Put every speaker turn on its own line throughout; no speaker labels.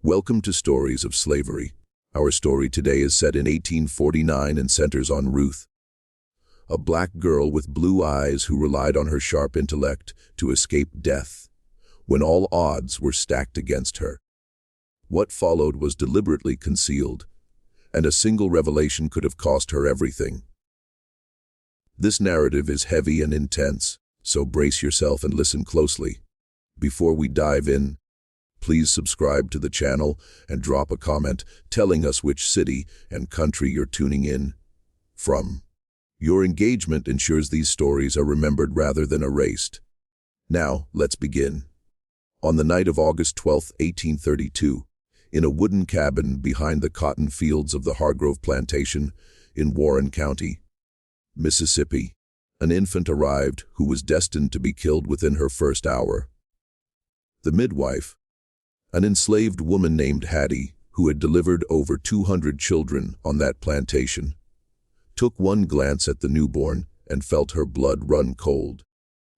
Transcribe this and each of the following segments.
Welcome to Stories of Slavery. Our story today is set in 1849 and centers on Ruth, a black girl with blue eyes who relied on her sharp intellect to escape death when all odds were stacked against her. What followed was deliberately concealed, and a single revelation could have cost her everything. This narrative is heavy and intense, so brace yourself and listen closely. Before we dive in, please subscribe to the channel and drop a comment telling us which city and country you're tuning in from. Your engagement ensures these stories are remembered rather than erased. Now, let's begin. On the night of August 12, 1832, in a wooden cabin behind the cotton fields of the Hargrove Plantation in Warren County, Mississippi, an infant arrived who was destined to be killed within her first hour. The midwife, an enslaved woman named Hattie, who had delivered over 200 children on that plantation, took one glance at the newborn and felt her blood run cold.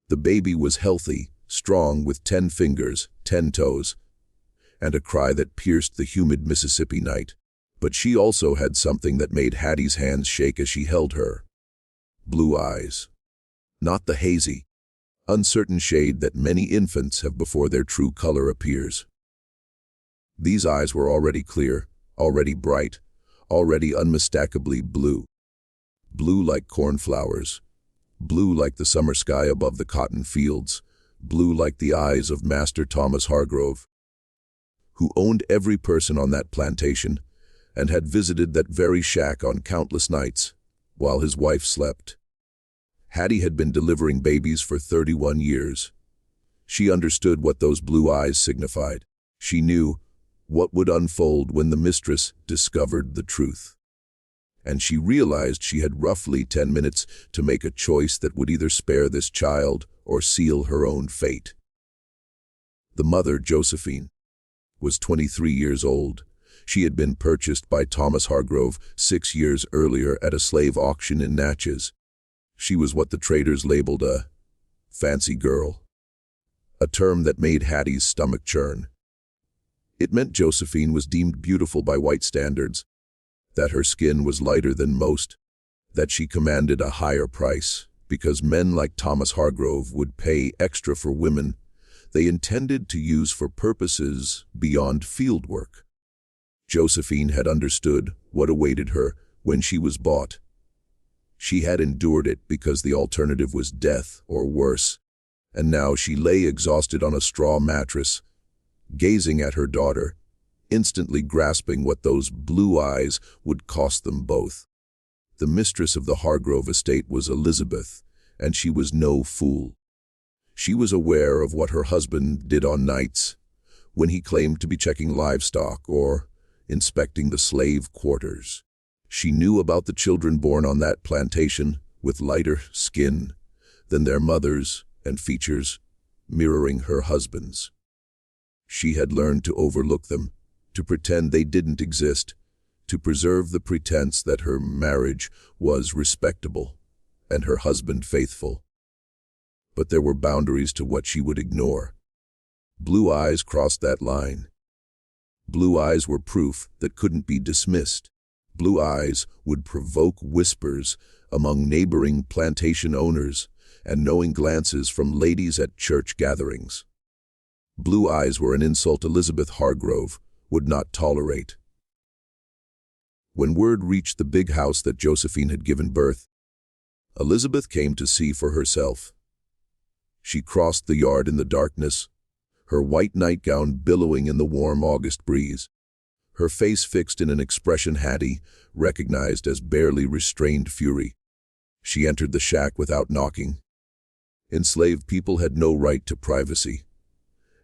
The baby was healthy, strong, with 10 fingers, 10 toes, and a cry that pierced the humid Mississippi night. But she also had something that made Hattie's hands shake as she held her. Blue eyes. Not the hazy, uncertain shade that many infants have before their true color appears. These eyes were already clear, already bright, already unmistakably blue. Blue like cornflowers, blue like the summer sky above the cotton fields, blue like the eyes of Master Thomas Hargrove, who owned every person on that plantation and had visited that very shack on countless nights while his wife slept. Hattie had been delivering babies for 31 years. She understood what those blue eyes signified. She knew what would unfold when the mistress discovered the truth. And she realized she had roughly 10 minutes to make a choice that would either spare this child or seal her own fate. The mother, Josephine, was 23 years old. She had been purchased by Thomas Hargrove 6 years earlier at a slave auction in Natchez. She was what the traders labeled a fancy girl, a term that made Hattie's stomach churn. It meant Josephine was deemed beautiful by white standards, that her skin was lighter than most, that she commanded a higher price because men like Thomas Hargrove would pay extra for women they intended to use for purposes beyond field work. Josephine had understood what awaited her when she was bought. She had endured it because the alternative was death or worse, and now she lay exhausted on a straw mattress, gazing at her daughter, instantly grasping what those blue eyes would cost them both. The mistress of the Hargrove estate was Elizabeth, and she was no fool. She was aware of what her husband did on nights when he claimed to be checking livestock or inspecting the slave quarters. She knew about the children born on that plantation with lighter skin than their mothers and features mirroring her husband's. She had learned to overlook them, to pretend they didn't exist, to preserve the pretense that her marriage was respectable and her husband faithful. But there were boundaries to what she would ignore. Blue eyes crossed that line. Blue eyes were proof that couldn't be dismissed. Blue eyes would provoke whispers among neighboring plantation owners and knowing glances from ladies at church gatherings. Blue eyes were an insult Elizabeth Hargrove would not tolerate. When word reached the big house that Josephine had given birth, Elizabeth came to see for herself. She crossed the yard in the darkness, her white nightgown billowing in the warm August breeze, her face fixed in an expression Hattie recognized as barely restrained fury. She entered the shack without knocking. Enslaved people had no right to privacy,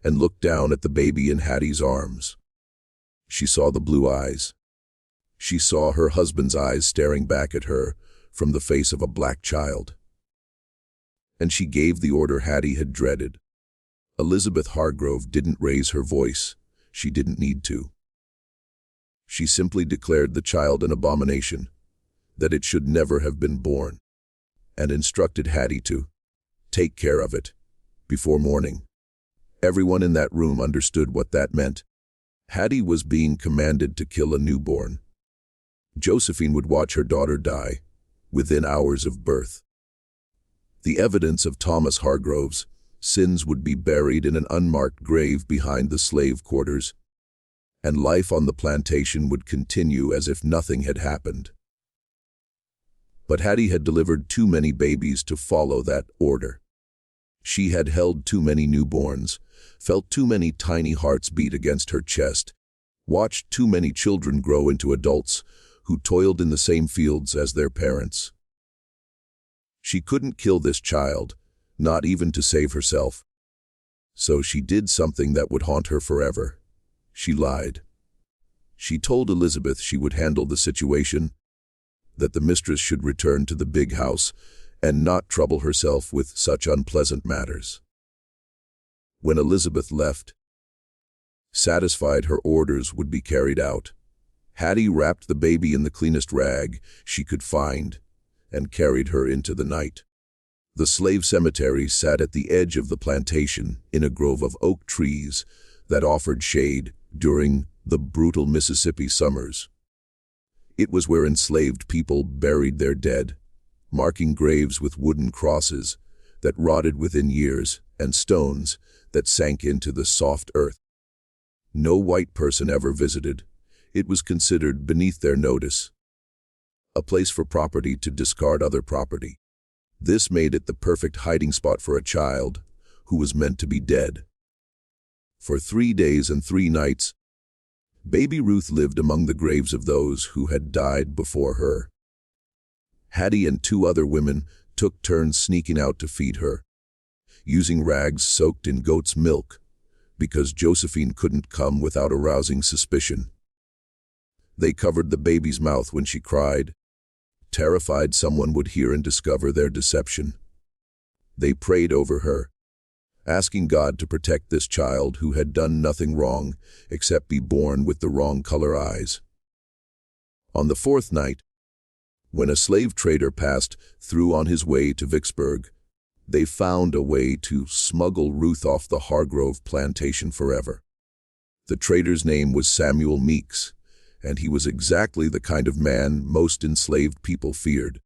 and looked down at the baby in Hattie's arms. She saw the blue eyes. She saw her husband's eyes staring back at her from the face of a black child. And she gave the order Hattie had dreaded. Elizabeth Hargrove didn't raise her voice. She didn't need to. She simply declared the child an abomination, that it should never have been born, and instructed Hattie to take care of it before morning. Everyone in that room understood what that meant. Hattie was being commanded to kill a newborn. Josephine would watch her daughter die within hours of birth. The evidence of Thomas Hargrove's sins would be buried in an unmarked grave behind the slave quarters, and life on the plantation would continue as if nothing had happened. But Hattie had delivered too many babies to follow that order. She had held too many newborns, felt too many tiny hearts beat against her chest, watched too many children grow into adults who toiled in the same fields as their parents. She couldn't kill this child, not even to save herself. So she did something that would haunt her forever. She lied. She told Elizabeth she would handle the situation, that the mistress should return to the big house and not trouble herself with such unpleasant matters. When Elizabeth left, satisfied her orders would be carried out, Hattie wrapped the baby in the cleanest rag she could find and carried her into the night. The slave cemetery sat at the edge of the plantation in a grove of oak trees that offered shade during the brutal Mississippi summers. It was where enslaved people buried their dead, marking graves with wooden crosses that rotted within years and stones that sank into the soft earth. No white person ever visited. It was considered beneath their notice, a place for property to discard other property. This made it the perfect hiding spot for a child who was meant to be dead. For 3 days and 3 nights, baby Ruth lived among the graves of those who had died before her. Hattie and 2 other women took turns sneaking out to feed her, using rags soaked in goat's milk, because Josephine couldn't come without arousing suspicion. They covered the baby's mouth when she cried, terrified someone would hear and discover their deception. They prayed over her, asking God to protect this child who had done nothing wrong except be born with the wrong color eyes. On the 4th night, when a slave trader passed through on his way to Vicksburg, they found a way to smuggle Ruth off the Hargrove plantation forever. The trader's name was Samuel Meeks, and he was exactly the kind of man most enslaved people feared.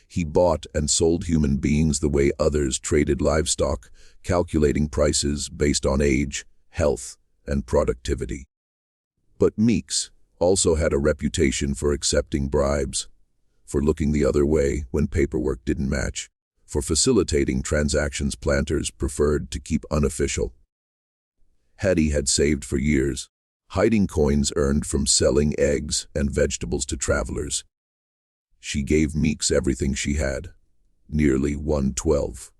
He bought and sold human beings the way others traded livestock, calculating prices based on age, health, and productivity. But Meeks also had a reputation for accepting bribes, for looking the other way when paperwork didn't match, for facilitating transactions planters preferred to keep unofficial. Hattie had saved for years, hiding coins earned from selling eggs and vegetables to travelers. She gave Meeks everything she had, nearly 1/12,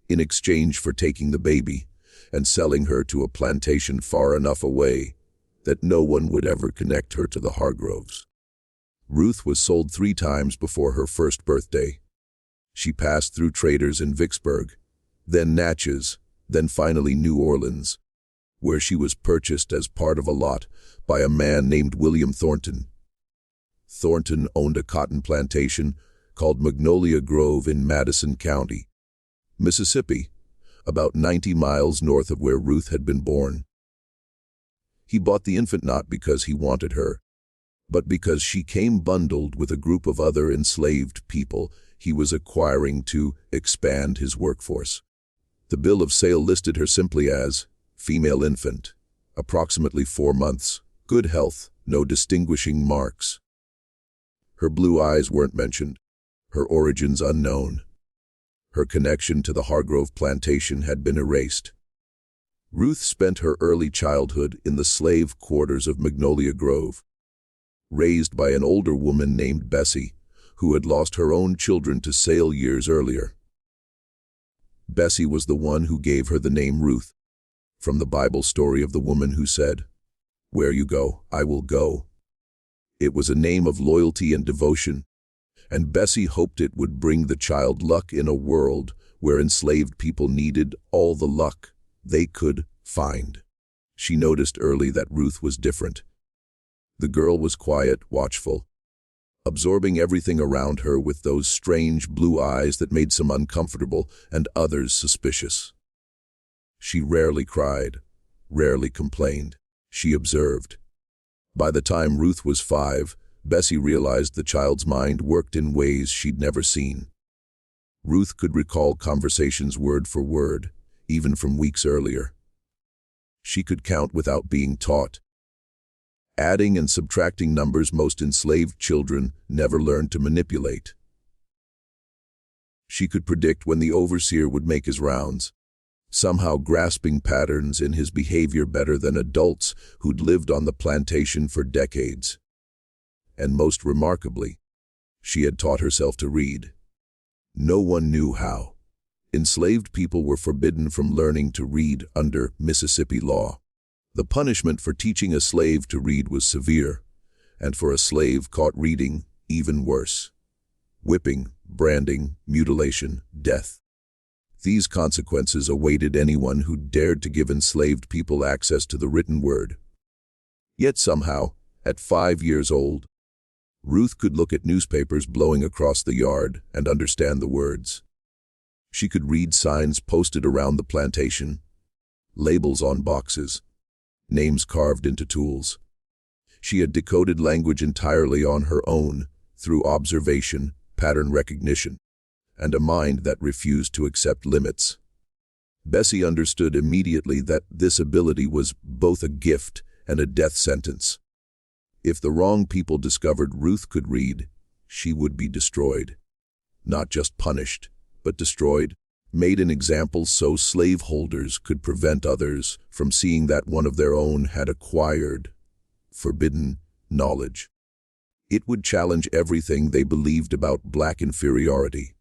in exchange for taking the baby and selling her to a plantation far enough away that no one would ever connect her to the Hargroves. Ruth was sold 3 times before her 1st birthday. She passed through traders in Vicksburg, then Natchez, then finally New Orleans, where she was purchased as part of a lot by a man named William Thornton. Thornton owned a cotton plantation called Magnolia Grove in Madison County, Mississippi, about 90 miles north of where Ruth had been born. He bought the infant not because he wanted her, but because she came bundled with a group of other enslaved people he was acquiring to expand his workforce. The bill of sale listed her simply as female infant, approximately 4 months, good health, no distinguishing marks. Her blue eyes weren't mentioned, her origins unknown. Her connection to the Hargrove plantation had been erased. Ruth spent her early childhood in the slave quarters of Magnolia Grove, raised by an older woman named Bessie, who had lost her own children to sale years earlier. Bessie was the one who gave her the name Ruth, from the Bible story of the woman who said, "Where you go, I will go." It was a name of loyalty and devotion, and Bessie hoped it would bring the child luck in a world where enslaved people needed all the luck they could find. She noticed early that Ruth was different. The girl was quiet, watchful, absorbing everything around her with those strange blue eyes that made some uncomfortable and others suspicious. She rarely cried, rarely complained. She observed, By the time Ruth was 5, Bessie realized the child's mind worked in ways she'd never seen. Ruth could recall conversations word for word, even from weeks earlier. She could count without being taught. Adding and subtracting numbers most enslaved children never learned to manipulate. She could predict when the overseer would make his rounds, somehow grasping patterns in his behavior better than adults who'd lived on the plantation for decades. And most remarkably, she had taught herself to read. No one knew how. Enslaved people were forbidden from learning to read under Mississippi law. The punishment for teaching a slave to read was severe, and for a slave caught reading, even worse. Whipping, branding, mutilation, death. These consequences awaited anyone who dared to give enslaved people access to the written word. Yet somehow, at 5 years old, Ruth could look at newspapers blowing across the yard and understand the words. She could read signs posted around the plantation, labels on boxes, names carved into tools. She had decoded language entirely on her own, through observation, pattern recognition, and a mind that refused to accept limits. Bessie understood immediately that this ability was both a gift and a death sentence. If the wrong people discovered Ruth could read, she would be destroyed. Not just punished, but destroyed, made an example so slaveholders could prevent others from seeing that one of their own had acquired forbidden knowledge. It would challenge everything they believed about black inferiority.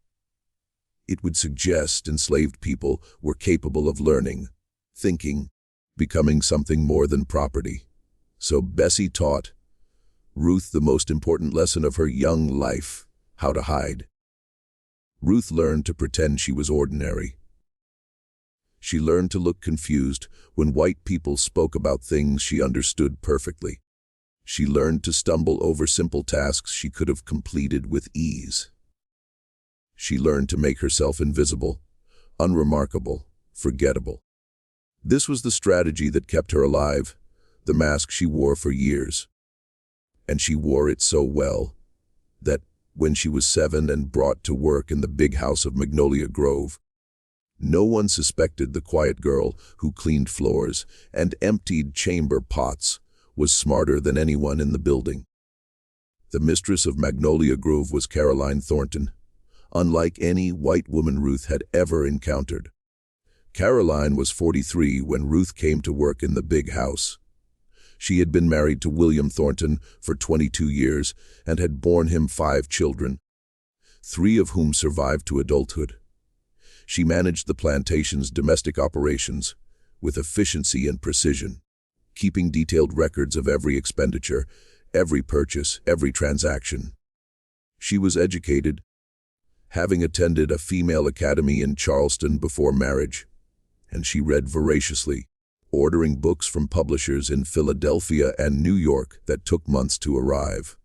It would suggest enslaved people were capable of learning, thinking, becoming something more than property. So Bessie taught Ruth the most important lesson of her young life: how to hide. Ruth learned to pretend she was ordinary. She learned to look confused when white people spoke about things she understood perfectly. She learned to stumble over simple tasks she could have completed with ease. She learned to make herself invisible, unremarkable, forgettable. This was the strategy that kept her alive, the mask she wore for years. And she wore it so well that when she was 7 and brought to work in the big house of Magnolia Grove, no one suspected the quiet girl who cleaned floors and emptied chamber pots was smarter than anyone in the building. The mistress of Magnolia Grove was Caroline Thornton, unlike any white woman Ruth had ever encountered. Caroline was 43 when Ruth came to work in the big house. She had been married to William Thornton for 22 years and had borne him 5 children, 3 of whom survived to adulthood. She managed the plantation's domestic operations with efficiency and precision, keeping detailed records of every expenditure, every purchase, every transaction. She was educated, having attended a female academy in Charleston before marriage, and she read voraciously, ordering books from publishers in Philadelphia and New York that took months to arrive.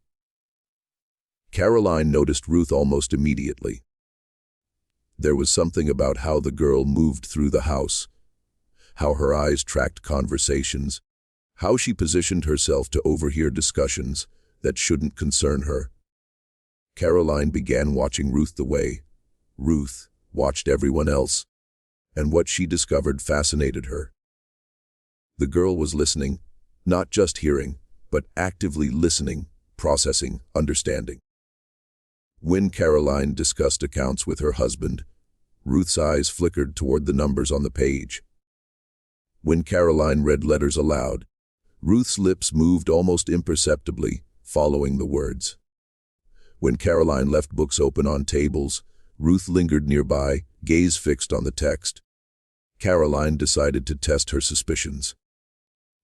Caroline noticed Ruth almost immediately. There was something about how the girl moved through the house, how her eyes tracked conversations, how she positioned herself to overhear discussions that shouldn't concern her. Caroline began watching Ruth the way Ruth watched everyone else, and what she discovered fascinated her. The girl was listening, not just hearing, but actively listening, processing, understanding. When Caroline discussed accounts with her husband, Ruth's eyes flickered toward the numbers on the page. When Caroline read letters aloud, Ruth's lips moved almost imperceptibly, following the words. When Caroline left books open on tables, Ruth lingered nearby, gaze fixed on the text. Caroline decided to test her suspicions.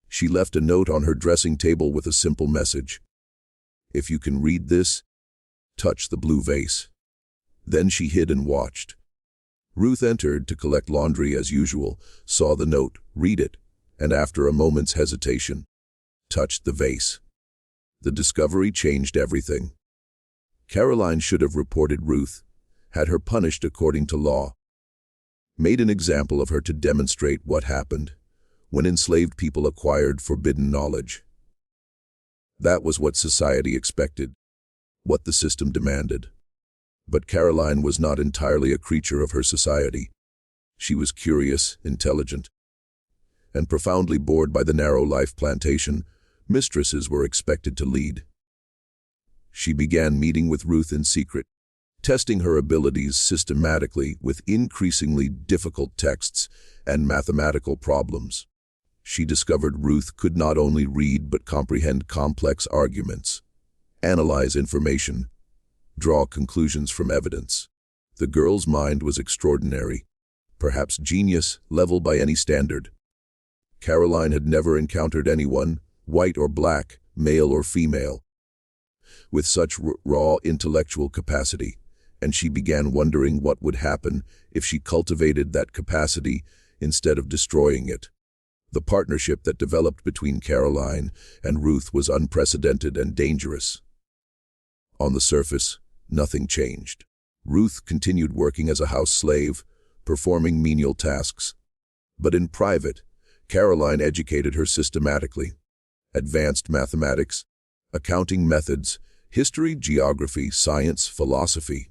She left a note on her dressing table with a simple message. If you can read this, touch the blue vase. Then she hid and watched. Ruth entered to collect laundry as usual, saw the note, read it, and after a moment's hesitation, touched the vase. The discovery changed everything. Caroline should have reported Ruth, had her punished according to law, made an example of her to demonstrate what happened when enslaved people acquired forbidden knowledge. That was what society expected, what the system demanded. But Caroline was not entirely a creature of her society. She was curious, intelligent, and profoundly bored by the narrow life plantation mistresses were expected to lead. She began meeting with Ruth in secret, testing her abilities systematically with increasingly difficult texts and mathematical problems. She discovered Ruth could not only read but comprehend complex arguments, analyze information, draw conclusions from evidence. The girl's mind was extraordinary, perhaps genius level by any standard. Caroline had never encountered anyone, white or black, male or female, with such raw intellectual capacity, and she began wondering what would happen if she cultivated that capacity instead of destroying it. The partnership that developed between Caroline and Ruth was unprecedented and dangerous. On the surface, nothing changed. Ruth continued working as a house slave, performing menial tasks. But in private, Caroline educated her systematically. Advanced mathematics, accounting methods, history, geography, science, philosophy.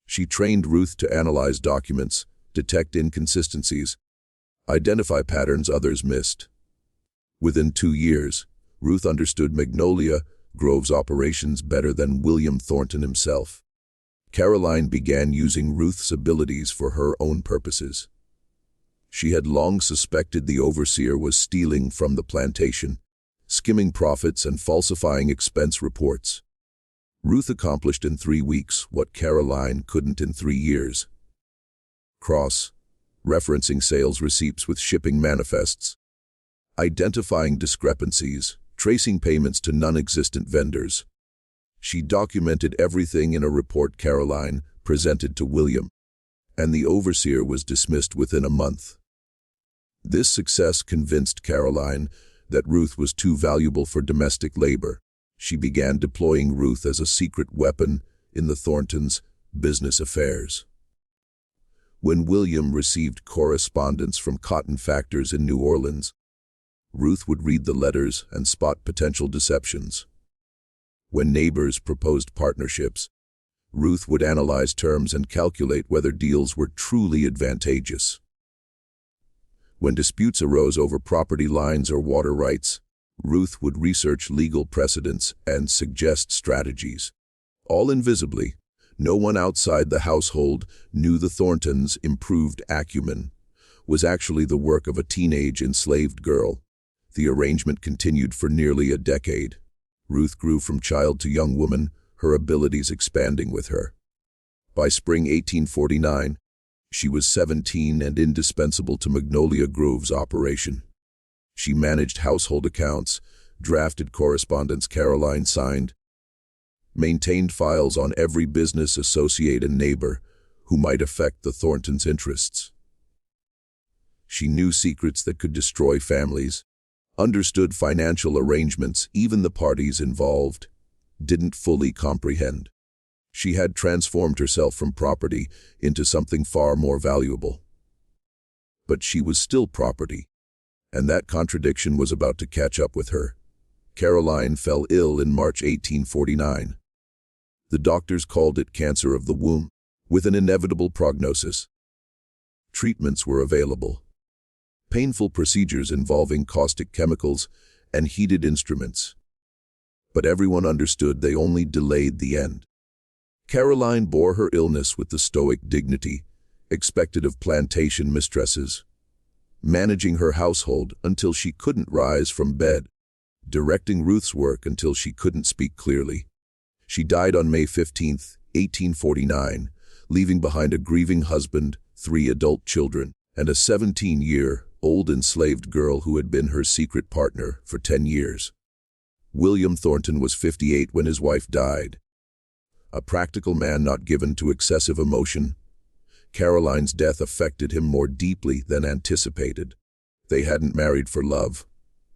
She trained Ruth to analyze documents, detect inconsistencies, identify patterns others missed. Within 2 years, Ruth understood Magnolia Grove's operations better than William Thornton himself. Caroline began using Ruth's abilities for her own purposes. She had long suspected the overseer was stealing from the plantation, skimming profits and falsifying expense reports. Ruth accomplished in 3 weeks what Caroline couldn't in 3 years. Referencing sales receipts with shipping manifests, identifying discrepancies, tracing payments to non-existent vendors. She documented everything in a report Caroline presented to William, and the overseer was dismissed within a month. This success convinced Caroline that Ruth was too valuable for domestic labor. She began deploying Ruth as a secret weapon in the Thorntons' business affairs. When William received correspondence from cotton factors in New Orleans, Ruth would read the letters and spot potential deceptions. When neighbors proposed partnerships, Ruth would analyze terms and calculate whether deals were truly advantageous. When disputes arose over property lines or water rights, Ruth would research legal precedents and suggest strategies. All invisibly, no one outside the household knew the Thorntons' improved acumen was actually the work of a teenage enslaved girl. The arrangement continued for nearly a decade. Ruth grew from child to young woman, her abilities expanding with her. By spring 1849, she was 17 and indispensable to Magnolia Grove's operation. She managed household accounts, drafted correspondence Caroline signed, maintained files on every business associate and neighbor who might affect the Thorntons' interests. She knew secrets that could destroy families, understood financial arrangements even the parties involved didn't fully comprehend. She had transformed herself from property into something far more valuable. But she was still property, and that contradiction was about to catch up with her. Caroline fell ill in March 1849. The doctors called it cancer of the womb, with an inevitable prognosis. Treatments were available. Painful procedures involving caustic chemicals and heated instruments. But everyone understood they only delayed the end. Caroline bore her illness with the stoic dignity expected of plantation mistresses, managing her household until she couldn't rise from bed, directing Ruth's work until she couldn't speak clearly. She died on May 15, 1849, leaving behind a grieving husband, 3 adult children, and a 17-year-old enslaved girl who had been her secret partner for 10 years. William Thornton was 58 when his wife died. A practical man not given to excessive emotion, Caroline's death affected him more deeply than anticipated. They hadn't married for love.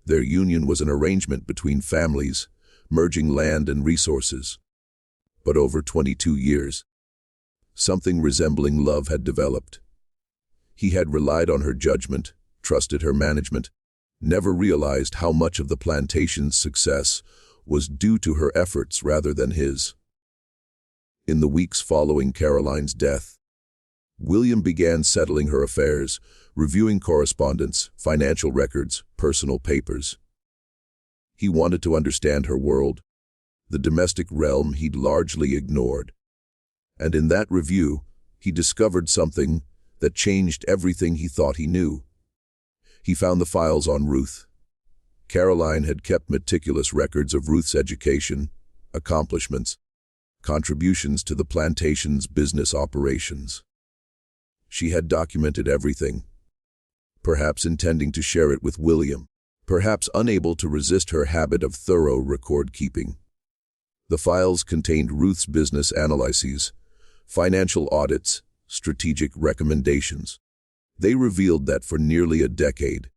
Their union was an arrangement between families, merging land and resources. But over 22 years, something resembling love had developed. He had relied on her judgment, trusted her management, never realized how much of the plantation's success was due to her efforts rather than his. In the weeks following Caroline's death, William began settling her affairs, reviewing correspondence, financial records, personal papers. He wanted to understand her world, the domestic realm he'd largely ignored. And in that review, he discovered something that changed everything he thought he knew. He found the files on Ruth. Caroline had kept meticulous records of Ruth's education, accomplishments, contributions to the plantation's business operations. She had documented everything, perhaps intending to share it with William, perhaps unable to resist her habit of thorough record-keeping. The files contained Ruth's business analyses, financial audits, strategic recommendations. They revealed that for nearly a decade,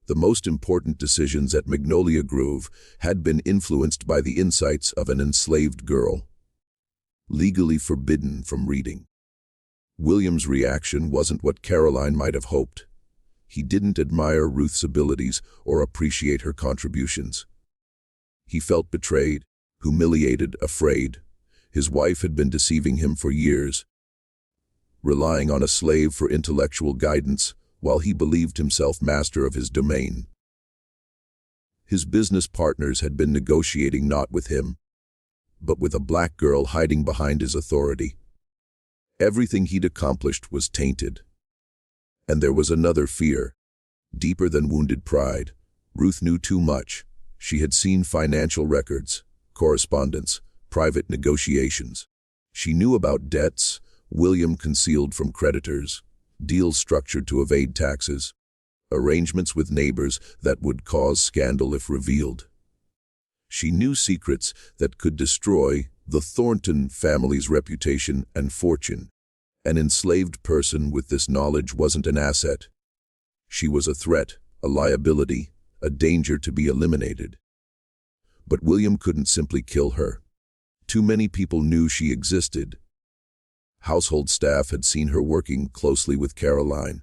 the most important decisions at Magnolia Grove had been influenced by the insights of an enslaved girl, legally forbidden from reading. William's reaction wasn't what Caroline might have hoped. He didn't admire Ruth's abilities or appreciate her contributions. He felt betrayed, humiliated, afraid. His wife had been deceiving him for years, relying on a slave for intellectual guidance while he believed himself master of his domain. His business partners had been negotiating not with him, but with a black girl hiding behind his authority. Everything he'd accomplished was tainted. And there was another fear, deeper than wounded pride. Ruth knew too much. She had seen financial records, correspondence, private negotiations. She knew about debts William concealed from creditors, deals structured to evade taxes, arrangements with neighbors that would cause scandal if revealed. She knew secrets that could destroy the Thornton family's reputation and fortune. An enslaved person with this knowledge wasn't an asset. She was a threat, a liability, a danger to be eliminated. But William couldn't simply kill her. Too many people knew she existed. Household staff had seen her working closely with Caroline,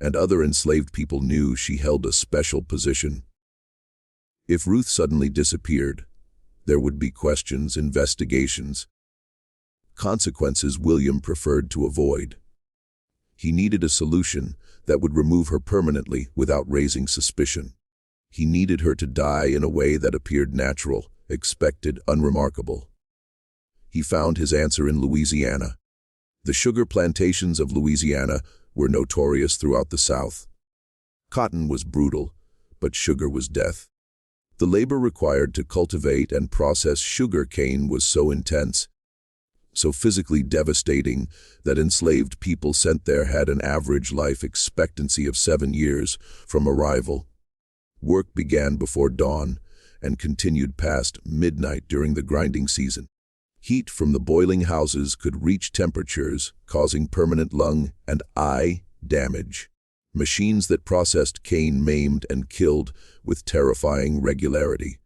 and other enslaved people knew she held a special position. If Ruth suddenly disappeared, there would be questions, investigations, consequences William preferred to avoid. He needed a solution that would remove her permanently without raising suspicion. He needed her to die in a way that appeared natural, expected, unremarkable. He found his answer in Louisiana. The sugar plantations of Louisiana were notorious throughout the South. Cotton was brutal, but sugar was death. The labor required to cultivate and process sugar cane was so intense, so physically devastating, that enslaved people sent there had an average life expectancy of 7 years from arrival. Work began before dawn and continued past midnight during the grinding season. Heat from the boiling houses could reach temperatures, causing permanent lung and eye damage. Machines that processed cane maimed and killed with terrifying regularity.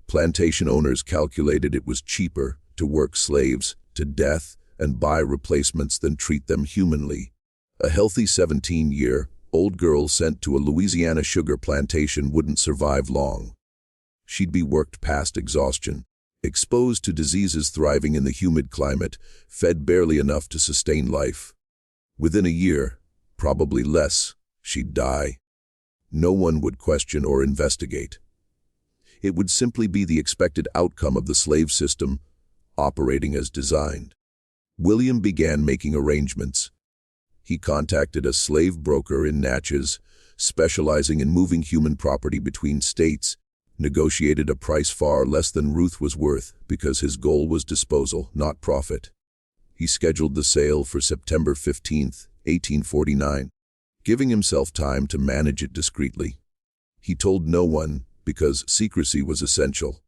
Plantation owners calculated it was cheaper to work slaves to death and buy replacements than treat them humanly. A healthy 17-year-old girl sent to a Louisiana sugar plantation wouldn't survive long. She'd be worked past exhaustion, exposed to diseases thriving in the humid climate, fed barely enough to sustain life. Within a year, probably less, she'd die. No one would question or investigate. It would simply be the expected outcome of the slave system operating as designed. William began making arrangements. He contacted a slave broker in Natchez, specializing in moving human property between states, negotiated a price far less than Ruth was worth because his goal was disposal, not profit. He scheduled the sale for September 15, 1849, giving himself time to manage it discreetly. He told no one because secrecy was essential.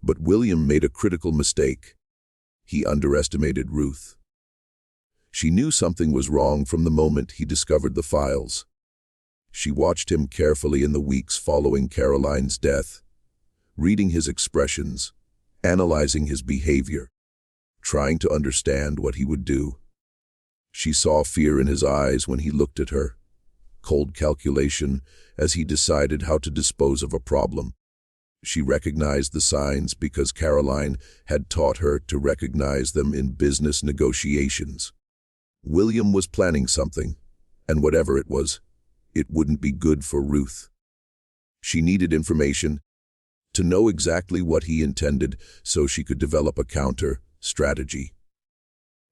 But William made a critical mistake. He underestimated Ruth. She knew something was wrong from the moment he discovered the files. She watched him carefully in the weeks following Caroline's death, reading his expressions, analyzing his behavior, trying to understand what he would do. She saw fear in his eyes when he looked at her, cold calculation as he decided how to dispose of a problem. She recognized the signs because Caroline had taught her to recognize them in business negotiations. William was planning something, and whatever it was, it wouldn't be good for Ruth. She needed information to know exactly what he intended so she could develop a counter-strategy.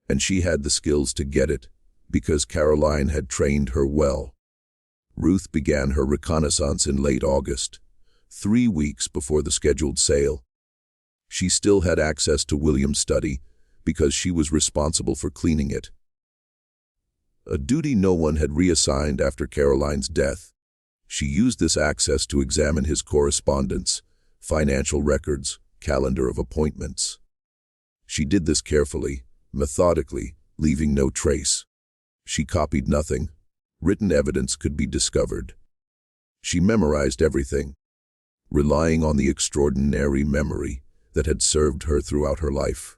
And she had the skills to get it because Caroline had trained her well. Ruth began her reconnaissance in late August, 3 weeks before the scheduled sale. She still had access to William's study because she was responsible for cleaning it. A duty no one had reassigned after Caroline's death. She used this access to examine his correspondence, financial records, calendar of appointments. She did this carefully, methodically, leaving no trace. She copied nothing. Written evidence could be discovered. She memorized everything, relying on the extraordinary memory that had served her throughout her life.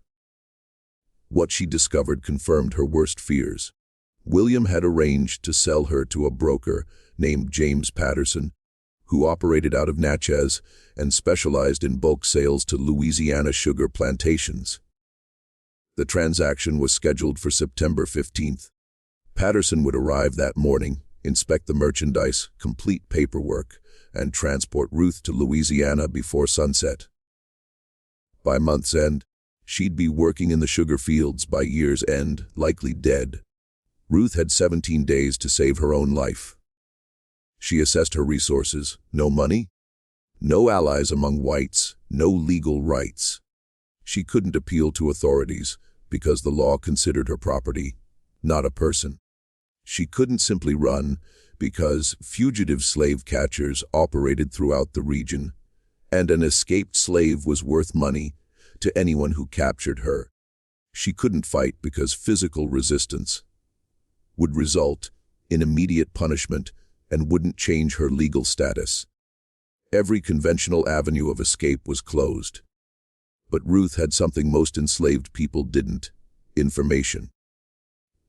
What she discovered confirmed her worst fears. William had arranged to sell her to a broker named James Patterson, who operated out of Natchez and specialized in bulk sales to Louisiana sugar plantations. The transaction was scheduled for September 15th. Patterson would arrive that morning, inspect the merchandise, complete paperwork, and transport Ruth to Louisiana before sunset. By month's end, she'd be working in the sugar fields. By year's end, likely dead. Ruth had 17 days to save her own life. She assessed her resources: no money, no allies among whites, no legal rights. She couldn't appeal to authorities because the law considered her property, not a person. She couldn't simply run because fugitive slave catchers operated throughout the region, and an escaped slave was worth money to anyone who captured her. She couldn't fight because physical resistance would result in immediate punishment and wouldn't change her legal status. Every conventional avenue of escape was closed. But Ruth had something most enslaved people didn't: information.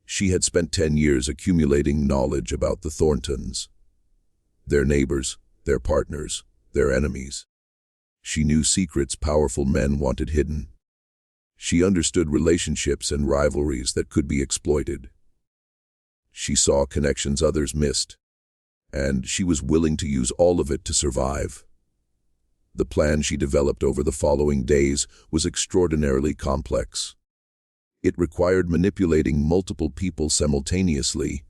She had spent 10 years accumulating knowledge about the Thorntons, their neighbors, their partners, their enemies. She knew secrets powerful men wanted hidden. She understood relationships and rivalries that could be exploited. She saw connections others missed, and she was willing to use all of it to survive. The plan she developed over the following days was extraordinarily complex. It required manipulating multiple people simultaneously,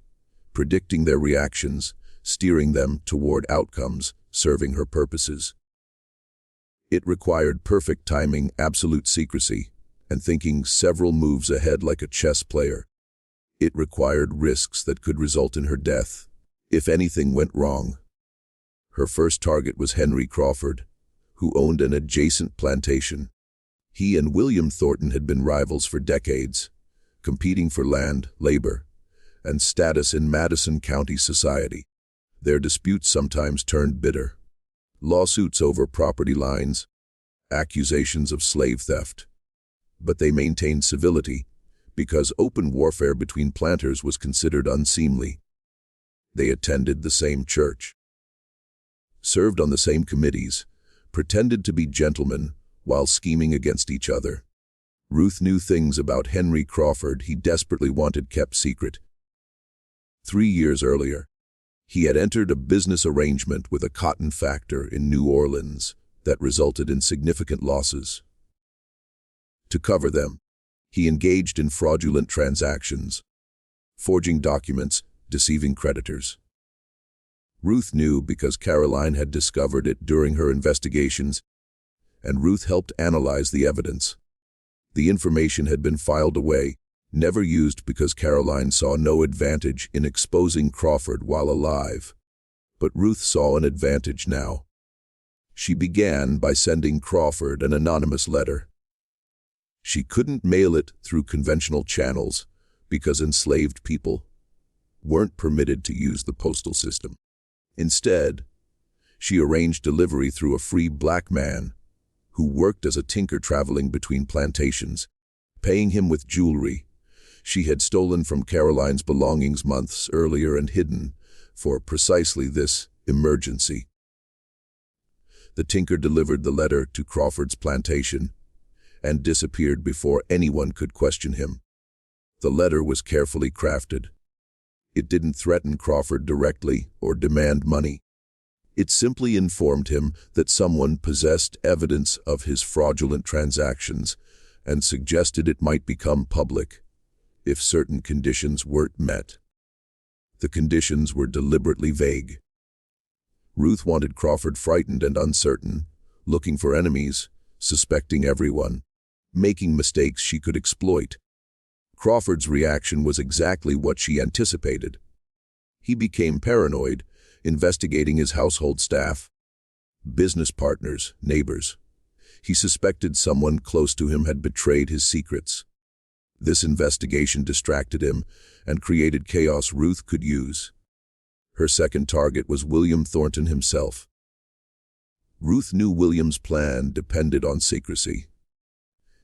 predicting their reactions, steering them toward outcomes, serving her purposes. It required perfect timing, absolute secrecy, and thinking several moves ahead like a chess player. It required risks that could result in her death if anything went wrong. Her first target was Henry Crawford, who owned an adjacent plantation. He and William Thornton had been rivals for decades, competing for land, labor, and status in Madison County society. Their disputes sometimes turned bitter. Lawsuits over property lines, accusations of slave theft. But they maintained civility because open warfare between planters was considered unseemly. They attended the same church, served on the same committees, pretended to be gentlemen while scheming against each other. Ruth knew things about Henry Crawford he desperately wanted kept secret. 3 years earlier, he had entered a business arrangement with a cotton factor in New Orleans that resulted in significant losses. To cover them, he engaged in fraudulent transactions, forging documents, deceiving creditors. Ruth knew because Caroline had discovered it during her investigations, and Ruth helped analyze the evidence. The information had been filed away, never used because Caroline saw no advantage in exposing Crawford while alive. But Ruth saw an advantage now. She began by sending Crawford an anonymous letter. She couldn't mail it through conventional channels because enslaved people weren't permitted to use the postal system. Instead, she arranged delivery through a free black man who worked as a tinker traveling between plantations, paying him with jewelry she had stolen from Caroline's belongings months earlier and hidden for precisely this emergency. The tinker delivered the letter to Crawford's plantation and disappeared before anyone could question him. The letter was carefully crafted. It didn't threaten Crawford directly or demand money. It simply informed him that someone possessed evidence of his fraudulent transactions and suggested it might become public if certain conditions weren't met. The conditions were deliberately vague. Ruth wanted Crawford frightened and uncertain, looking for enemies, suspecting everyone, making mistakes she could exploit. Crawford's reaction was exactly what she anticipated. He became paranoid, investigating his household staff, business partners, neighbors. He suspected someone close to him had betrayed his secrets. This investigation distracted him and created chaos Ruth could use. Her second target was William Thornton himself. Ruth knew William's plan depended on secrecy.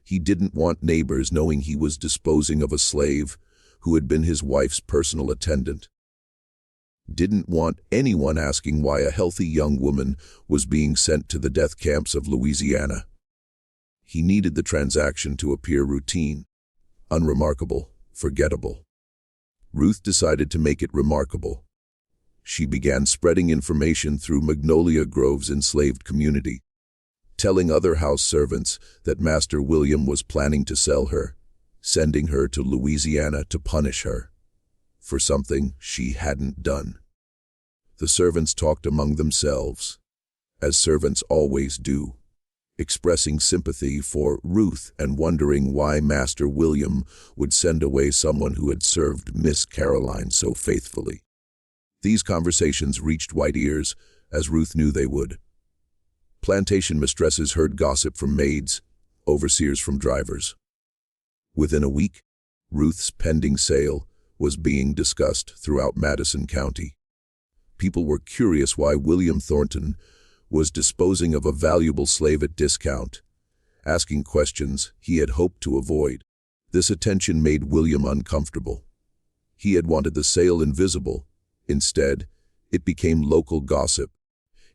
He didn't want neighbors knowing he was disposing of a slave who had been his wife's personal attendant. Didn't want anyone asking why a healthy young woman was being sent to the death camps of Louisiana. He needed the transaction to appear routine, unremarkable, forgettable. Ruth decided to make it remarkable. She began spreading information through Magnolia Grove's enslaved community, telling other house servants that Master William was planning to sell her, sending her to Louisiana to punish her for something she hadn't done. The servants talked among themselves, as servants always do, expressing sympathy for Ruth and wondering why Master William would send away someone who had served Miss Caroline so faithfully. These conversations reached white ears, as Ruth knew they would. Plantation mistresses heard gossip from maids, overseers from drivers. Within a week, Ruth's pending sale was being discussed throughout Madison County. People were curious why William Thornton was disposing of a valuable slave at discount, asking questions he had hoped to avoid. This attention made William uncomfortable. He had wanted the sale invisible. Instead, it became local gossip.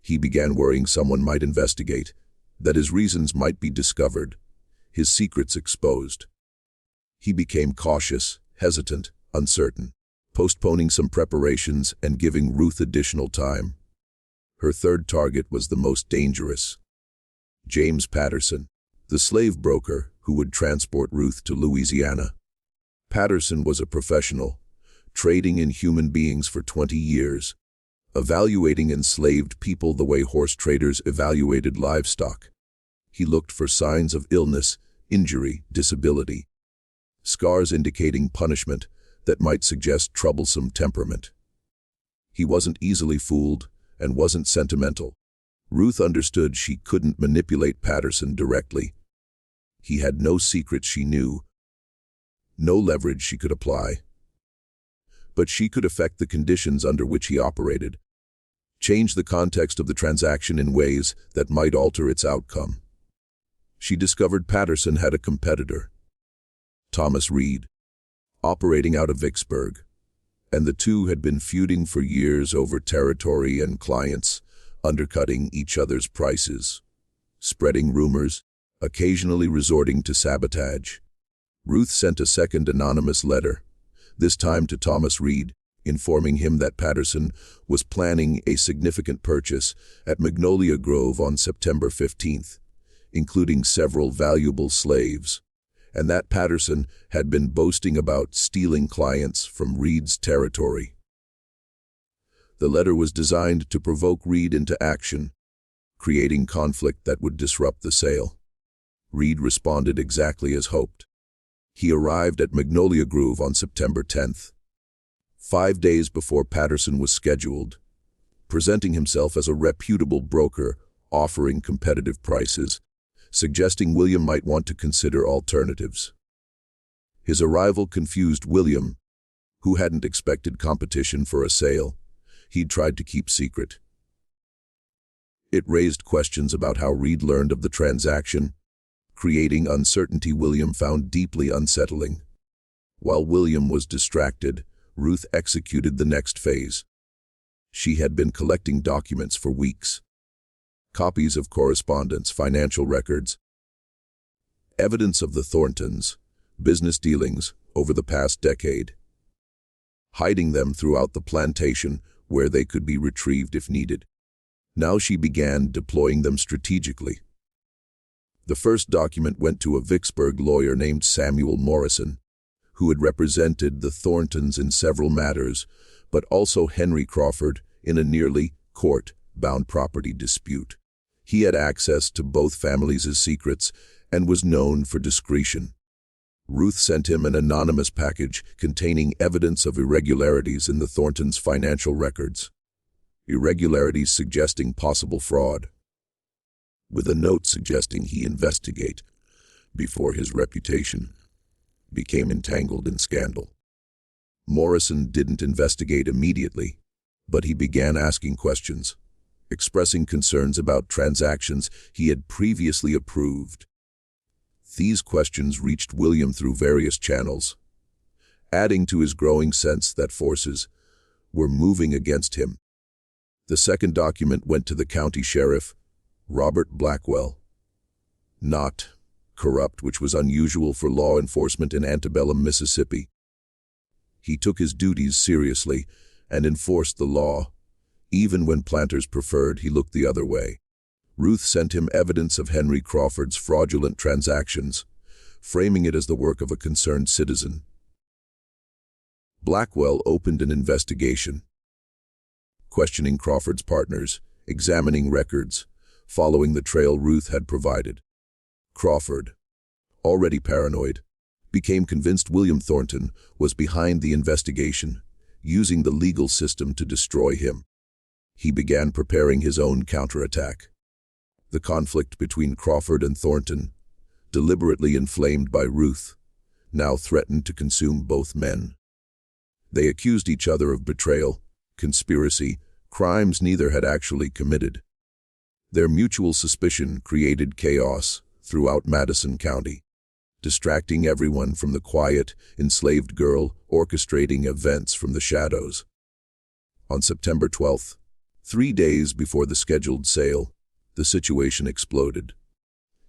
He began worrying someone might investigate, that his reasons might be discovered, his secrets exposed. He became cautious, hesitant, uncertain, postponing some preparations and giving Ruth additional time. Her third target was the most dangerous. James Patterson, the slave broker who would transport Ruth to Louisiana. Patterson was a professional, trading in human beings for 20 years, evaluating enslaved people the way horse traders evaluated livestock. He looked for signs of illness, injury, disability, scars indicating punishment that might suggest troublesome temperament. He wasn't easily fooled and wasn't sentimental. Ruth understood she couldn't manipulate Patterson directly. He had no secrets she knew, no leverage she could apply. But she could affect the conditions under which he operated, change the context of the transaction in ways that might alter its outcome. She discovered Patterson had a competitor, Thomas Reed, operating out of Vicksburg, and the two had been feuding for years over territory and clients, undercutting each other's prices, spreading rumors, occasionally resorting to sabotage. Ruth sent a second anonymous letter, this time to Thomas Reed, informing him that Patterson was planning a significant purchase at Magnolia Grove on September 15th, including several valuable slaves, and that Patterson had been boasting about stealing clients from Reed's territory. The letter was designed to provoke Reed into action, creating conflict that would disrupt the sale. Reed responded exactly as hoped. He arrived at Magnolia Grove on September 10th, 5 days before Patterson was scheduled, presenting himself as a reputable broker offering competitive prices, suggesting William might want to consider alternatives. His arrival confused William, who hadn't expected competition for a sale he'd tried to keep secret. It raised questions about how Reed learned of the transaction, creating uncertainty William found deeply unsettling. While William was distracted, Ruth executed the next phase. She had been collecting documents for weeks. copies of correspondence, financial records, evidence of the Thorntons' business dealings over the past decade, hiding them throughout the plantation where they could be retrieved if needed. Now she began deploying them strategically. The first document went to a Vicksburg lawyer named Samuel Morrison, who had represented the Thorntons in several matters, but also Henry Crawford in a nearly court-bound property dispute. He had access to both families' secrets and was known for discretion. Ruth sent him an anonymous package containing evidence of irregularities in the Thorntons' financial records, irregularities suggesting possible fraud, with a note suggesting he investigate before his reputation became entangled in scandal. Morrison didn't investigate immediately, but he began asking questions, expressing concerns about transactions he had previously approved. These questions reached William through various channels, adding to his growing sense that forces were moving against him. The second document went to the county sheriff, Robert Blackwell. Not corrupt, which was unusual for law enforcement in antebellum Mississippi. He took his duties seriously and enforced the law. Even when planters preferred, he looked the other way. Ruth sent him evidence of Henry Crawford's fraudulent transactions, framing it as the work of a concerned citizen. Blackwell opened an investigation, questioning Crawford's partners, examining records, following the trail Ruth had provided. Crawford, already paranoid, became convinced William Thornton was behind the investigation, using the legal system to destroy him. He began preparing his own counterattack. The conflict between Crawford and Thornton, deliberately inflamed by Ruth, now threatened to consume both men. They accused each other of betrayal, conspiracy, crimes neither had actually committed. Their mutual suspicion created chaos throughout Madison County, distracting everyone from the quiet, enslaved girl orchestrating events from the shadows. On September 12th, 3 days before the scheduled sale, the situation exploded.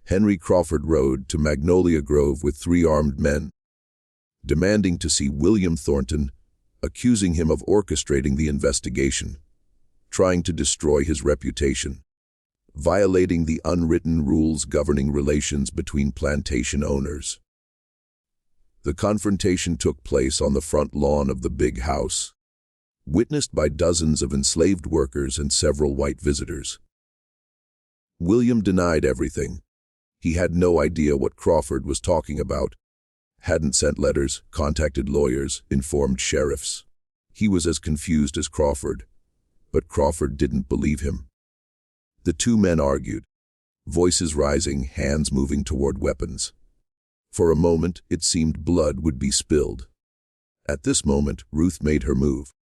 Henry Crawford rode to Magnolia Grove with 3 armed men, demanding to see William Thornton, accusing him of orchestrating the investigation, trying to destroy his reputation, violating the unwritten rules governing relations between plantation owners. The confrontation took place on the front lawn of the big house, witnessed by dozens of enslaved workers and several white visitors. William denied everything. He had no idea what Crawford was talking about, hadn't sent letters, contacted lawyers, informed sheriffs. He was as confused as Crawford, but Crawford didn't believe him. The 2 men argued, voices rising, hands moving toward weapons. For a moment, it seemed blood would be spilled. At this moment, Ruth made her move.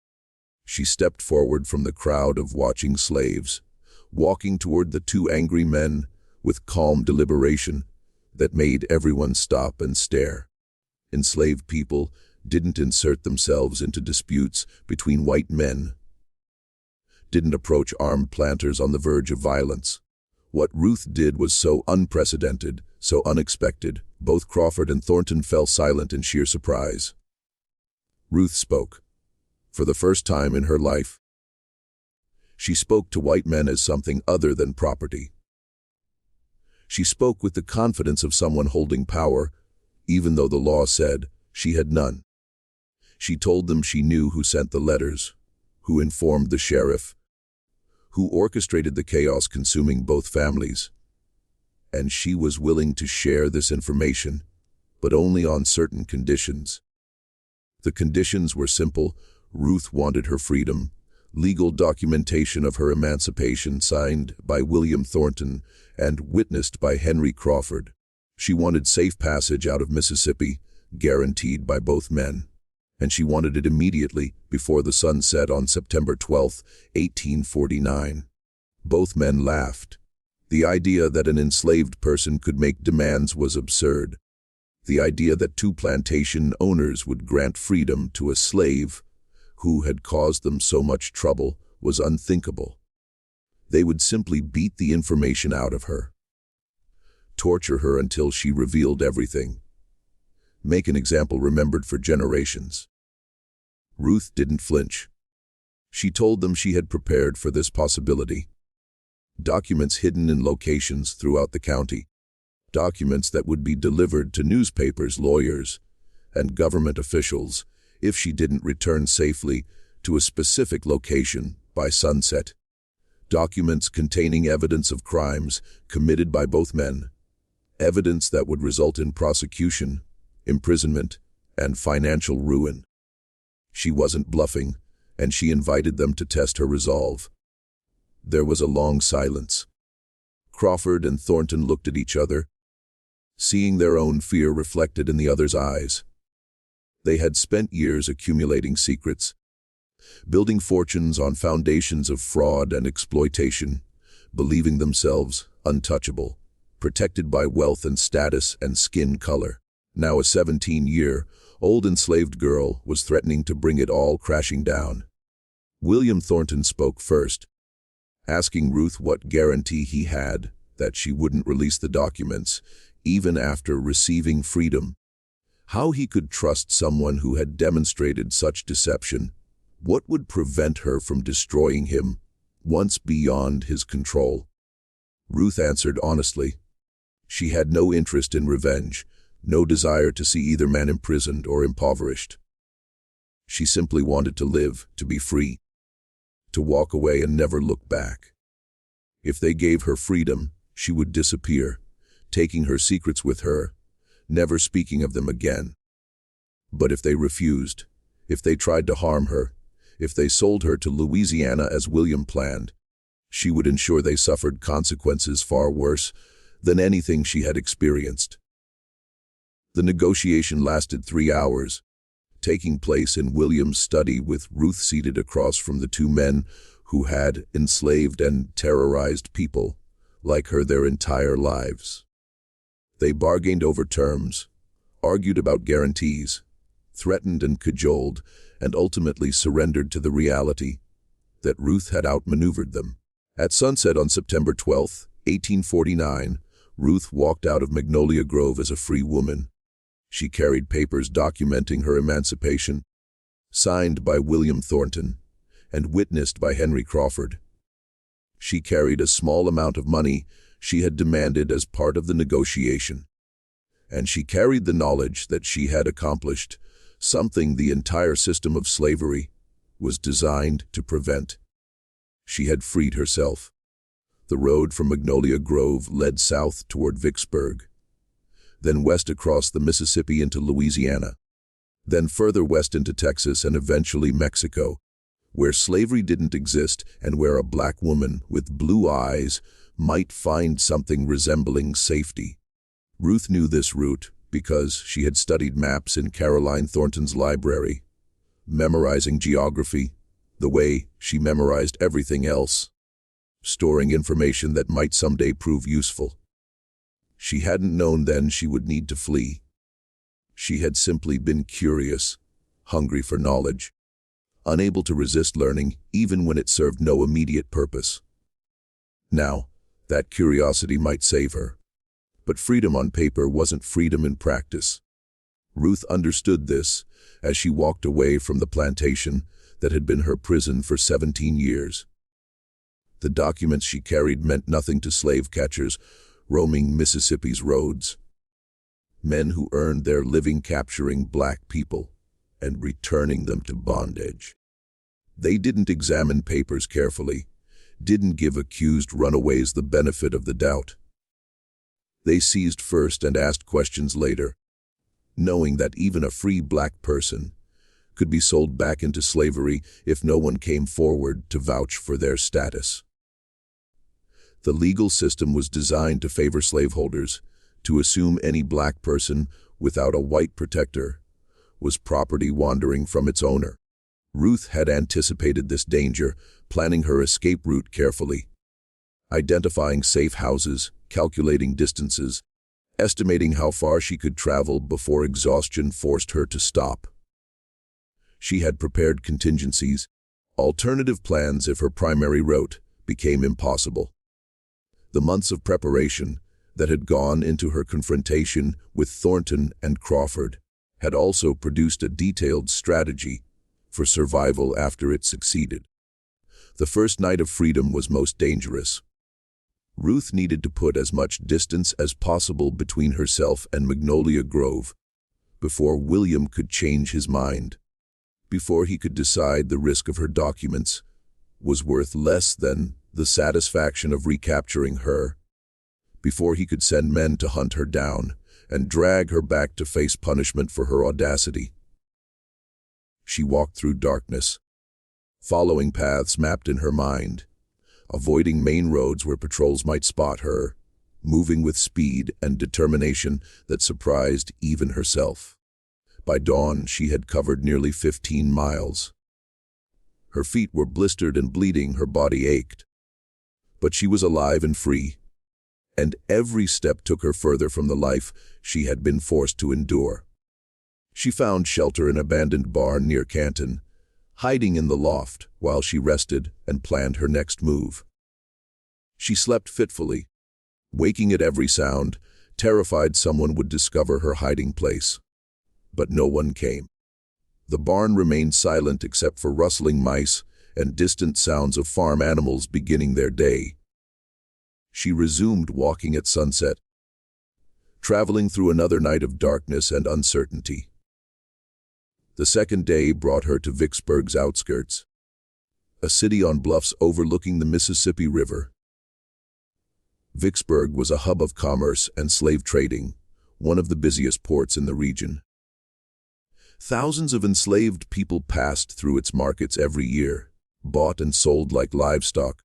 She stepped forward from the crowd of watching slaves, walking toward the 2 angry men with calm deliberation that made everyone stop and stare. Enslaved people didn't insert themselves into disputes between white men, didn't approach armed planters on the verge of violence. What Ruth did was so unprecedented, so unexpected, both Crawford and Thornton fell silent in sheer surprise. Ruth spoke. For the first time in her life, she spoke to white men as something other than property. She spoke with the confidence of someone holding power, even though the law said she had none. She told them she knew who sent the letters, who informed the sheriff, who orchestrated the chaos consuming both families. And she was willing to share this information, but only on certain conditions. The conditions were simple. Ruth wanted her freedom, legal documentation of her emancipation signed by William Thornton and witnessed by Henry Crawford. She wanted safe passage out of Mississippi, guaranteed by both men. And she wanted it immediately before the sun set on September 12, 1849. Both men laughed. The idea that an enslaved person could make demands was absurd. The idea that 2 plantation owners would grant freedom to a slave who had caused them so much trouble was unthinkable. They would simply beat the information out of her, torture her until she revealed everything, make an example remembered for generations. Ruth didn't flinch. She told them she had prepared for this possibility. Documents hidden in locations throughout the county. Documents that would be delivered to newspapers, lawyers, and government officials if she didn't return safely to a specific location by sunset. Documents containing evidence of crimes committed by both men. Evidence that would result in prosecution, imprisonment, and financial ruin. She wasn't bluffing, and she invited them to test her resolve. There was a long silence. Crawford and Thornton looked at each other, seeing their own fear reflected in the other's eyes. They had spent years accumulating secrets, building fortunes on foundations of fraud and exploitation, believing themselves untouchable, protected by wealth and status and skin color. Now a 17-year-old enslaved girl was threatening to bring it all crashing down. William Thornton spoke first, asking Ruth what guarantee he had that she wouldn't release the documents, even after receiving freedom. How he could trust someone who had demonstrated such deception. What would prevent her from destroying him, once beyond his control? Ruth answered honestly. She had no interest in revenge, no desire to see either man imprisoned or impoverished. She simply wanted to live, to be free, to walk away and never look back. If they gave her freedom, she would disappear, taking her secrets with her, never speaking of them again. But if they refused, if they tried to harm her, if they sold her to Louisiana as William planned, she would ensure they suffered consequences far worse than anything she had experienced. The negotiation lasted 3 hours, taking place in William's study with Ruth seated across from the two men who had enslaved and terrorized people like her their entire lives. They bargained over terms, argued about guarantees, threatened and cajoled, and ultimately surrendered to the reality that Ruth had outmaneuvered them. At sunset on September 12, 1849, Ruth walked out of Magnolia Grove as a free woman. She carried papers documenting her emancipation, signed by William Thornton and witnessed by Henry Crawford. She carried a small amount of money she had demanded as part of the negotiation, and she carried the knowledge that she had accomplished something the entire system of slavery was designed to prevent. She had freed herself. The road from Magnolia Grove led south toward Vicksburg, then west across the Mississippi into Louisiana, then further west into Texas and eventually Mexico, where slavery didn't exist and where a black woman with blue eyes might find something resembling safety. Ruth knew this route because she had studied maps in Caroline Thornton's library, memorizing geography the way she memorized everything else, storing information that might someday prove useful. She hadn't known then she would need to flee. She had simply been curious, hungry for knowledge, unable to resist learning even when it served no immediate purpose. Now, that curiosity might save her. But freedom on paper wasn't freedom in practice. Ruth understood this as she walked away from the plantation that had been her prison for 17 years. The documents she carried meant nothing to slave catchers roaming Mississippi's roads, men who earned their living capturing black people and returning them to bondage. They didn't examine papers carefully, didn't give accused runaways the benefit of the doubt. They seized first and asked questions later, knowing that even a free black person could be sold back into slavery if no one came forward to vouch for their status. The legal system was designed to favor slaveholders, to assume any black person without a white protector was property wandering from its owner. Ruth had anticipated this danger, planning her escape route carefully, identifying safe houses, calculating distances, estimating how far she could travel before exhaustion forced her to stop. She had prepared contingencies, alternative plans if her primary route became impossible. The months of preparation that had gone into her confrontation with Thornton and Crawford had also produced a detailed strategy for survival after it succeeded. The first night of freedom was most dangerous. Ruth needed to put as much distance as possible between herself and Magnolia Grove before William could change his mind, before he could decide the risk of her documents was worth less than the satisfaction of recapturing her, before he could send men to hunt her down and drag her back to face punishment for her audacity. She walked through darkness, following paths mapped in her mind, avoiding main roads where patrols might spot her, moving with speed and determination that surprised even herself. By dawn, she had covered nearly 15 miles. Her feet were blistered and bleeding, her body ached. But she was alive and free, and every step took her further from the life she had been forced to endure. She found shelter in an abandoned barn near Canton, hiding in the loft while she rested and planned her next move. She slept fitfully, waking at every sound, terrified someone would discover her hiding place. But no one came. The barn remained silent except for rustling mice and distant sounds of farm animals beginning their day. She resumed walking at sunset, traveling through another night of darkness and uncertainty. The second day brought her to Vicksburg's outskirts, a city on bluffs overlooking the Mississippi River. Vicksburg was a hub of commerce and slave trading, one of the busiest ports in the region. Thousands of enslaved people passed through its markets every year, bought and sold like livestock,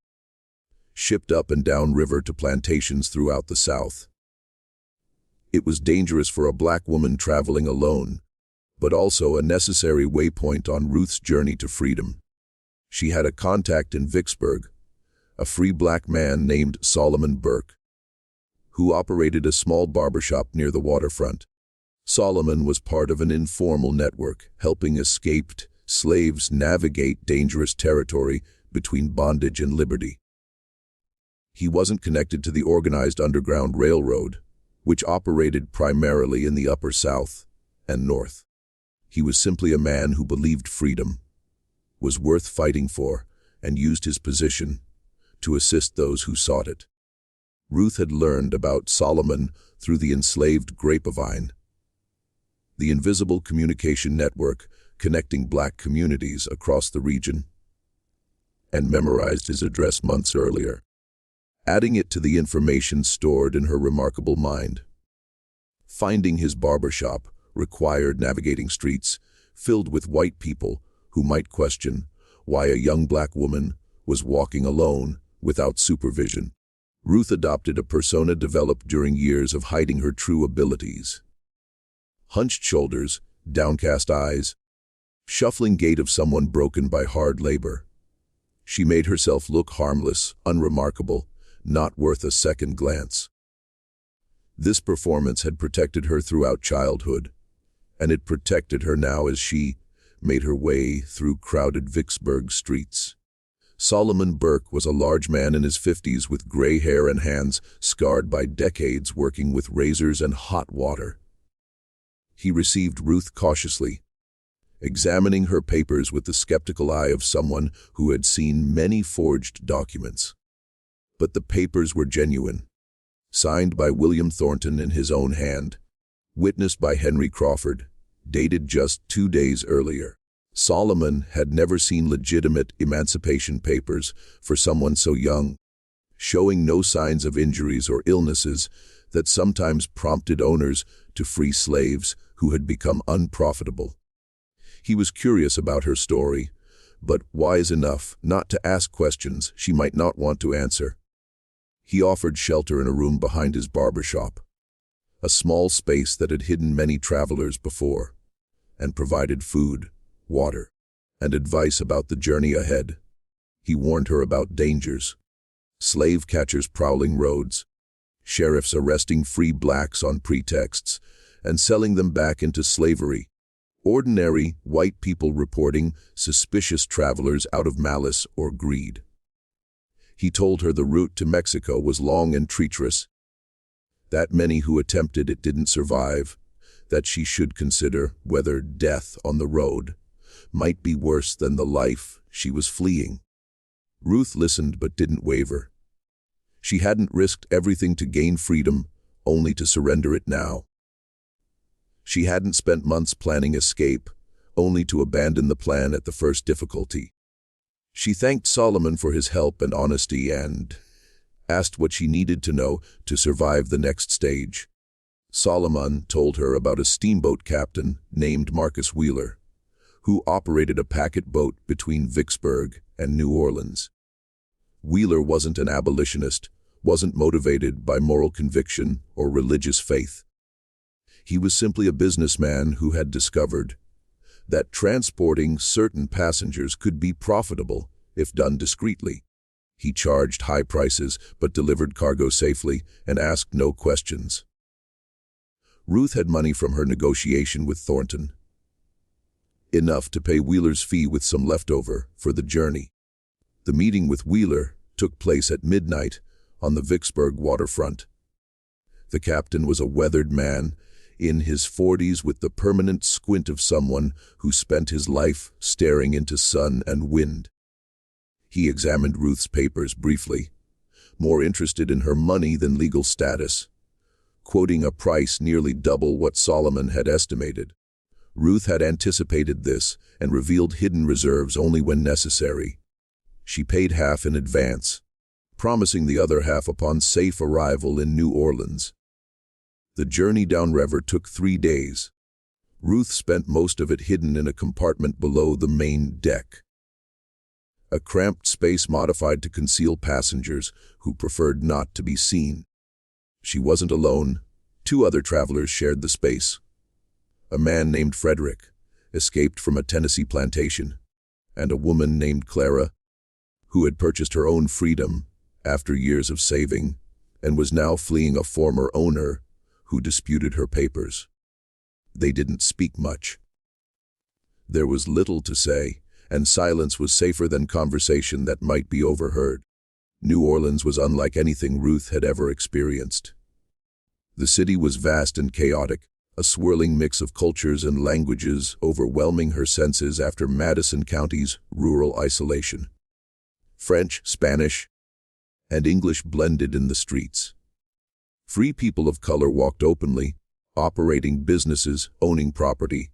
shipped up and down river to plantations throughout the South. It was dangerous for a black woman traveling alone, but also a necessary waypoint on Ruth's journey to freedom. She had a contact in Vicksburg, a free black man named Solomon Burke, who operated a small barbershop near the waterfront. Solomon was part of an informal network, helping escaped slaves navigate dangerous territory between bondage and liberty. He wasn't connected to the organized Underground Railroad, which operated primarily in the Upper South and North. He was simply a man who believed freedom was worth fighting for and used his position to assist those who sought it. Ruth had learned about Solomon through the enslaved grapevine, the invisible communication network connecting black communities across the region, and memorized his address months earlier, adding it to the information stored in her remarkable mind. Finding his barbershop required navigating streets filled with white people who might question why a young black woman was walking alone without supervision. Ruth adopted a persona developed during years of hiding her true abilities. Hunched shoulders, downcast eyes, shuffling gait of someone broken by hard labor. She made herself look harmless, unremarkable, not worth a second glance. This performance had protected her throughout childhood, and it protected her now as she made her way through crowded Vicksburg streets. Solomon Burke was a large man in his 50s with gray hair and hands scarred by decades working with razors and hot water. He received Ruth cautiously, examining her papers with the skeptical eye of someone who had seen many forged documents. But the papers were genuine, signed by William Thornton in his own hand, witnessed by Henry Crawford, dated just 2 days earlier. Solomon had never seen legitimate emancipation papers for someone so young, showing no signs of injuries or illnesses that sometimes prompted owners to free slaves who had become unprofitable. He was curious about her story, but wise enough not to ask questions she might not want to answer. He offered shelter in a room behind his barbershop, a small space that had hidden many travelers before, and provided food, water, and advice about the journey ahead. He warned her about dangers: slave catchers prowling roads, sheriffs arresting free blacks on pretexts and selling them back into slavery, ordinary white people reporting suspicious travelers out of malice or greed. He told her the route to Mexico was long and treacherous, that many who attempted it didn't survive, that she should consider whether death on the road might be worse than the life she was fleeing. Ruth listened but didn't waver. She hadn't risked everything to gain freedom, only to surrender it now. She hadn't spent months planning escape, only to abandon the plan at the first difficulty. She thanked Solomon for his help and honesty and asked what she needed to know to survive the next stage. Solomon told her about a steamboat captain named Marcus Wheeler, who operated a packet boat between Vicksburg and New Orleans. Wheeler wasn't an abolitionist, wasn't motivated by moral conviction or religious faith. He was simply a businessman who had discovered that transporting certain passengers could be profitable if done discreetly. He charged high prices but delivered cargo safely and asked no questions. Ruth had money from her negotiation with Thornton, enough to pay Wheeler's fee with some leftover for the journey. The meeting with Wheeler took place at midnight on the Vicksburg waterfront. The captain was a weathered man in his 40s with the permanent squint of someone who spent his life staring into sun and wind. He examined Ruth's papers briefly, more interested in her money than legal status, quoting a price nearly double what Solomon had estimated. Ruth had anticipated this and revealed hidden reserves only when necessary. She paid half in advance, promising the other half upon safe arrival in New Orleans. The journey downriver took 3 days. Ruth spent most of it hidden in a compartment below the main deck, a cramped space modified to conceal passengers who preferred not to be seen. She wasn't alone. 2 other travelers shared the space. A man named Frederick, escaped from a Tennessee plantation, and a woman named Clara, who had purchased her own freedom after years of saving and was now fleeing a former owner who disputed her papers. They didn't speak much. There was little to say, and silence was safer than conversation that might be overheard. New Orleans was unlike anything Ruth had ever experienced. The city was vast and chaotic, a swirling mix of cultures and languages overwhelming her senses after Madison County's rural isolation. French, Spanish, and English blended in the streets. Free people of color walked openly, operating businesses, owning property,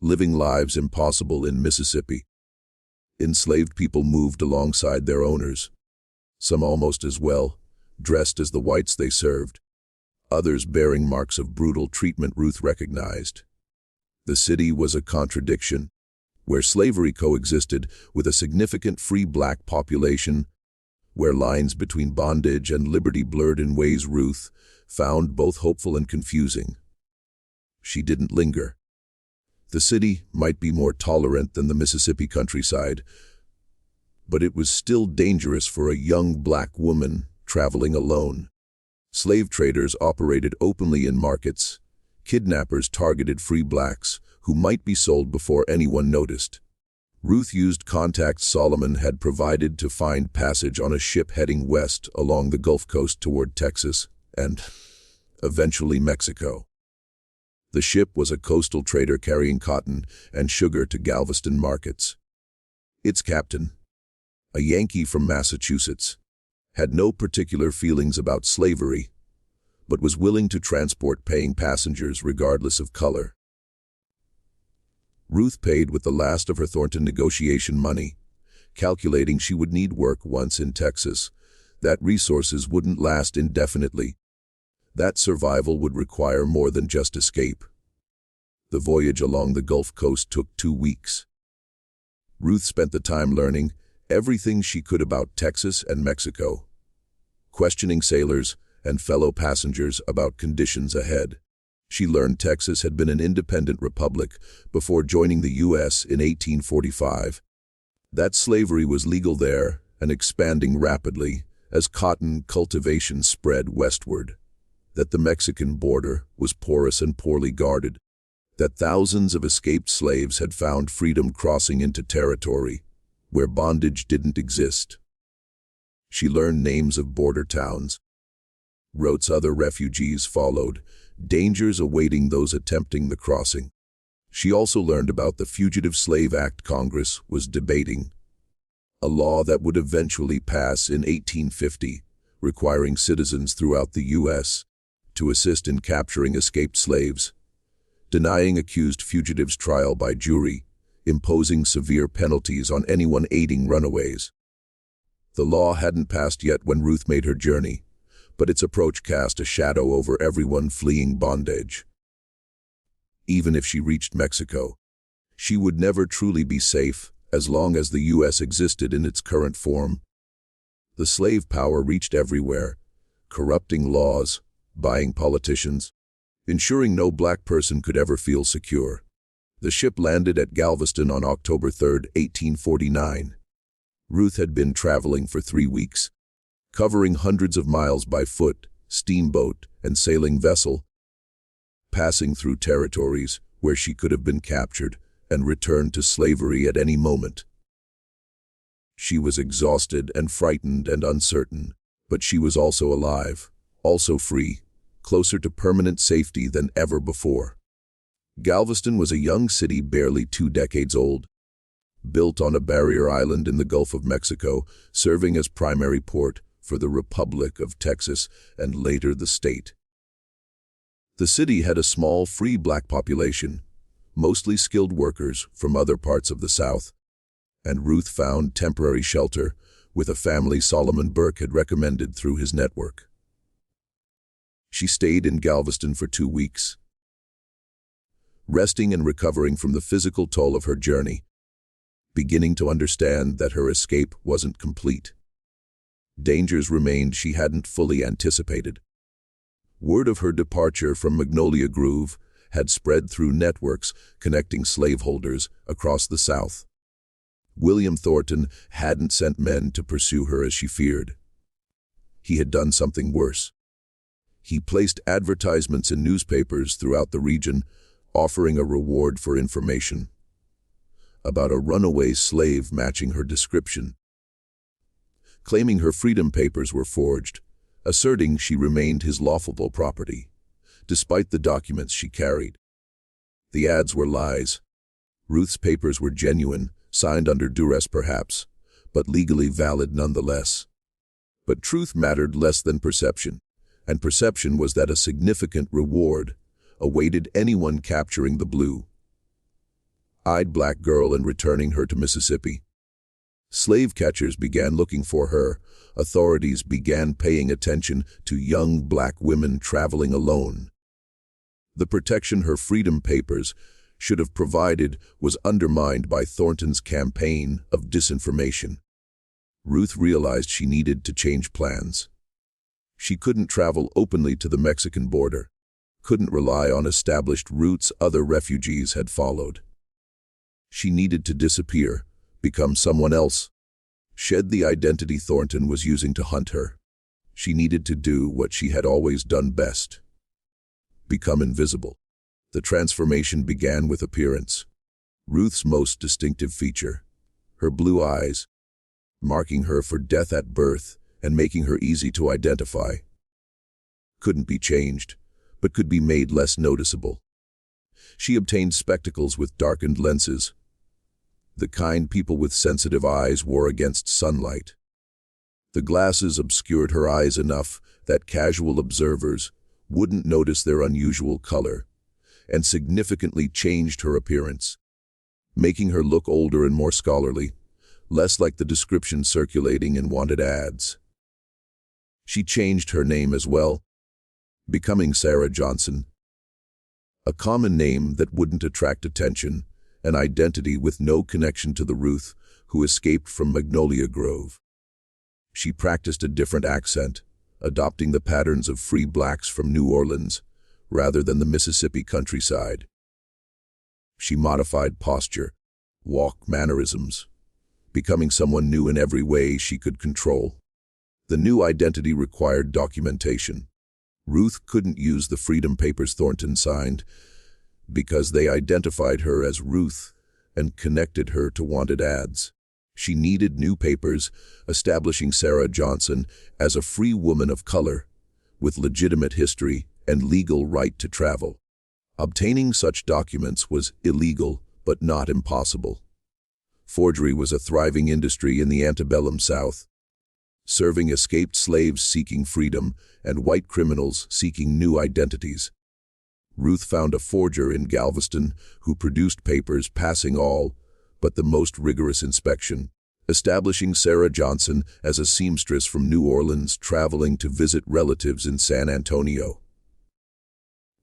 living lives impossible in Mississippi. Enslaved people moved alongside their owners, some almost as well, dressed as the whites they served, others bearing marks of brutal treatment Ruth recognized. The city was a contradiction, where slavery coexisted with a significant free black population, where lines between bondage and liberty blurred in ways Ruth found both hopeful and confusing. She didn't linger. The city might be more tolerant than the Mississippi countryside, but it was still dangerous for a young black woman traveling alone. Slave traders operated openly in markets. Kidnappers targeted free blacks who might be sold before anyone noticed. Ruth used contacts Solomon had provided to find passage on a ship heading west along the Gulf Coast toward Texas and eventually Mexico. The ship was a coastal trader carrying cotton and sugar to Galveston markets. Its captain, a Yankee from Massachusetts, had no particular feelings about slavery, but was willing to transport paying passengers regardless of color. Ruth paid with the last of her Thornton negotiation money, calculating she would need work once in Texas, that resources wouldn't last indefinitely, that survival would require more than just escape. The voyage along the Gulf Coast took 2 weeks. Ruth spent the time learning everything she could about Texas and Mexico, questioning sailors and fellow passengers about conditions ahead. She learned Texas had been an independent republic before joining the U.S. in 1845, that slavery was legal there and expanding rapidly as cotton cultivation spread westward, that the Mexican border was porous and poorly guarded, that thousands of escaped slaves had found freedom crossing into territory where bondage didn't exist. She learned names of border towns. Rote's other refugees followed, dangers awaiting those attempting the crossing. She also learned about the Fugitive Slave Act Congress was debating, a law that would eventually pass in 1850, requiring citizens throughout the U.S. to assist in capturing escaped slaves, denying accused fugitives trial by jury, imposing severe penalties on anyone aiding runaways. The law hadn't passed yet when Ruth made her journey, but its approach cast a shadow over everyone fleeing bondage. Even if she reached Mexico, she would never truly be safe as long as the U.S. existed in its current form. The slave power reached everywhere, corrupting laws, buying politicians, ensuring no black person could ever feel secure. The ship landed at Galveston on October 3, 1849. Ruth had been traveling for 3 weeks, covering hundreds of miles by foot, steamboat, and sailing vessel, passing through territories where she could have been captured and returned to slavery at any moment. She was exhausted and frightened and uncertain, but she was also alive, also free, closer to permanent safety than ever before. Galveston was a young city barely 2 decades old, built on a barrier island in the Gulf of Mexico, serving as primary port for the Republic of Texas and later the state. The city had a small, free black population, mostly skilled workers from other parts of the South, and Ruth found temporary shelter with a family Solomon Burke had recommended through his network. She stayed in Galveston for 2 weeks, resting and recovering from the physical toll of her journey, beginning to understand that her escape wasn't complete. Dangers remained she hadn't fully anticipated. Word of her departure from Magnolia Grove had spread through networks connecting slaveholders across the South. William Thornton hadn't sent men to pursue her as she feared. He had done something worse. He placed advertisements in newspapers throughout the region, offering a reward for information about a runaway slave matching her description, claiming her freedom papers were forged, asserting she remained his lawful property, despite the documents she carried. The ads were lies. Ruth's papers were genuine, signed under duress perhaps, but legally valid nonetheless. But truth mattered less than perception, and perception was that a significant reward awaited anyone capturing the blue-eyed black girl and returning her to Mississippi. Slave catchers began looking for her. Authorities began paying attention to young black women traveling alone. The protection her freedom papers should have provided was undermined by Thornton's campaign of disinformation. Ruth realized she needed to change plans. She couldn't travel openly to the Mexican border, couldn't rely on established routes other refugees had followed. She needed to disappear, become someone else, shed the identity Thornton was using to hunt her. She needed to do what she had always done best: become invisible. The transformation began with appearance. Ruth's most distinctive feature, her blue eyes, marking her for death at birth and making her easy to identify, couldn't be changed, but could be made less noticeable. She obtained spectacles with darkened lenses, the kind people with sensitive eyes wore against sunlight. The glasses obscured her eyes enough that casual observers wouldn't notice their unusual color, and significantly changed her appearance, making her look older and more scholarly, less like the description circulating in wanted ads. She changed her name as well, becoming Sarah Johnson, a common name that wouldn't attract attention, an identity with no connection to the Ruth who escaped from Magnolia Grove. She practiced a different accent, adopting the patterns of free blacks from New Orleans rather than the Mississippi countryside. She modified posture, walk mannerisms, becoming someone new in every way she could control. The new identity required documentation. Ruth couldn't use the freedom papers Thornton signed because they identified her as Ruth and connected her to wanted ads. She needed new papers, establishing Sarah Johnson as a free woman of color, with legitimate history and legal right to travel. Obtaining such documents was illegal, but not impossible. Forgery was a thriving industry in the antebellum South, serving escaped slaves seeking freedom and white criminals seeking new identities. Ruth found a forger in Galveston who produced papers passing all but the most rigorous inspection, establishing Sarah Johnson as a seamstress from New Orleans traveling to visit relatives in San Antonio.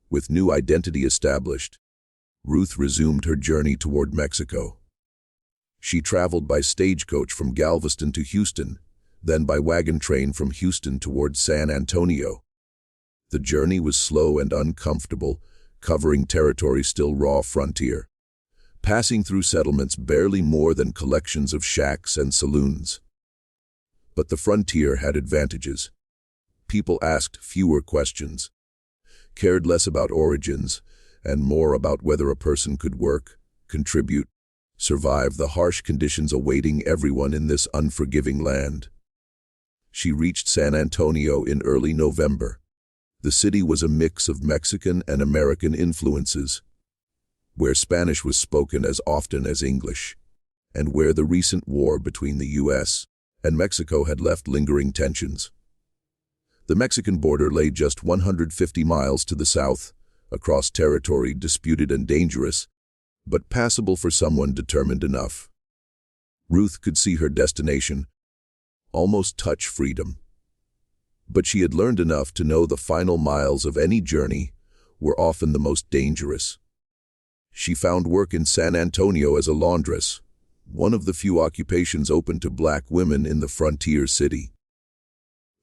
With new identity established, Ruth resumed her journey toward Mexico. She traveled by stagecoach from Galveston to Houston, then by wagon train from Houston toward San Antonio. The journey was slow and uncomfortable, covering territory still raw frontier, passing through settlements barely more than collections of shacks and saloons. But the frontier had advantages. People asked fewer questions, cared less about origins, and more about whether a person could work, contribute, survive the harsh conditions awaiting everyone in this unforgiving land. She reached San Antonio in early November. The city was a mix of Mexican and American influences, where Spanish was spoken as often as English, and where the recent war between the U.S. and Mexico had left lingering tensions. The Mexican border lay just 150 miles to the south, across territory disputed and dangerous, but passable for someone determined enough. Ruth could see her destination, almost touch freedom. But she had learned enough to know the final miles of any journey were often the most dangerous. She found work in San Antonio as a laundress, one of the few occupations open to black women in the frontier city.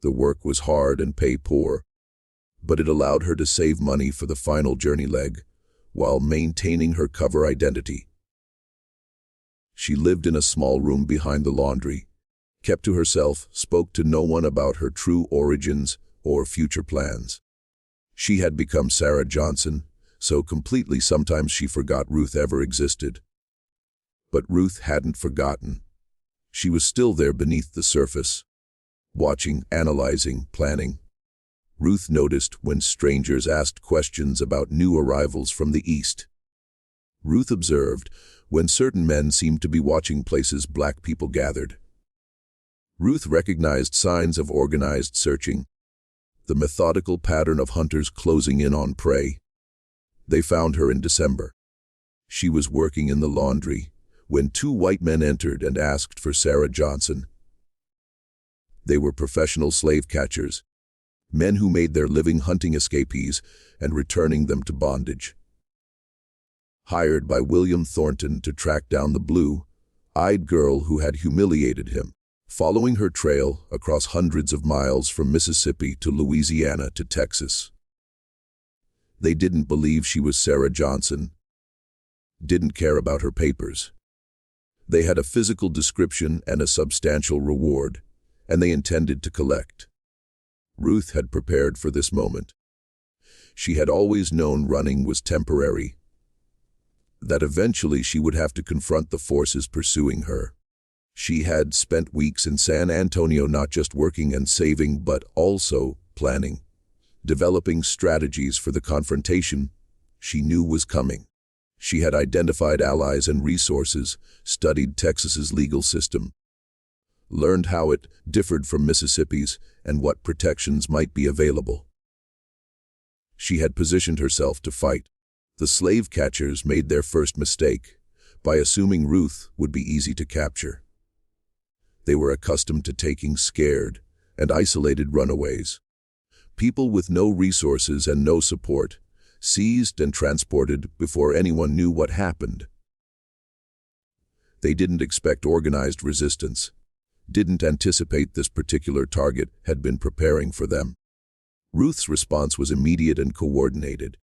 The work was hard and pay poor, but it allowed her to save money for the final journey leg, while maintaining her cover identity. She lived in a small room behind the laundry, kept to herself, spoke to no one about her true origins or future plans. She had become Sarah Johnson, so completely sometimes she forgot Ruth ever existed. But Ruth hadn't forgotten. She was still there beneath the surface, watching, analyzing, planning. Ruth noticed when strangers asked questions about new arrivals from the East. Ruth observed when certain men seemed to be watching places black people gathered. Ruth recognized signs of organized searching, the methodical pattern of hunters closing in on prey. They found her in December. She was working in the laundry when two white men entered and asked for Sarah Johnson. They were professional slave catchers, men who made their living hunting escapees and returning them to bondage. Hired by William Thornton to track down the blue-eyed girl who had humiliated him, following her trail across hundreds of miles from Mississippi to Louisiana to Texas. They didn't believe she was Sarah Johnson, didn't care about her papers. They had a physical description and a substantial reward, and they intended to collect. Ruth had prepared for this moment. She had always known running was temporary, that eventually she would have to confront the forces pursuing her. She had spent weeks in San Antonio not just working and saving but also planning, developing strategies for the confrontation she knew was coming. She had identified allies and resources, studied Texas's legal system, learned how it differed from Mississippi's and what protections might be available. She had positioned herself to fight. The slave catchers made their first mistake by assuming Ruth would be easy to capture. They were accustomed to taking scared and isolated runaways, people with no resources and no support, seized and transported before anyone knew what happened. They didn't expect organized resistance, didn't anticipate this particular target had been preparing for them. Ruth's response was immediate and coordinated.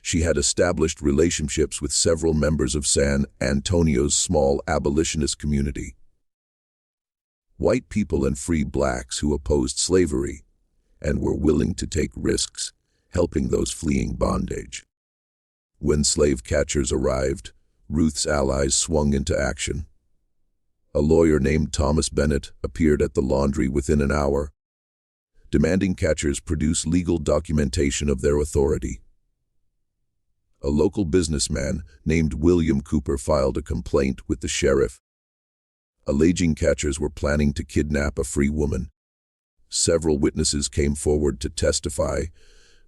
She had established relationships with several members of San Antonio's small abolitionist community, white people and free blacks who opposed slavery and were willing to take risks, helping those fleeing bondage. When slave catchers arrived, Ruth's allies swung into action. A lawyer named Thomas Bennett appeared at the laundry within an hour, demanding catchers produce legal documentation of their authority. A local businessman named William Cooper filed a complaint with the sheriff, alleging catchers were planning to kidnap a free woman. Several witnesses came forward to testify.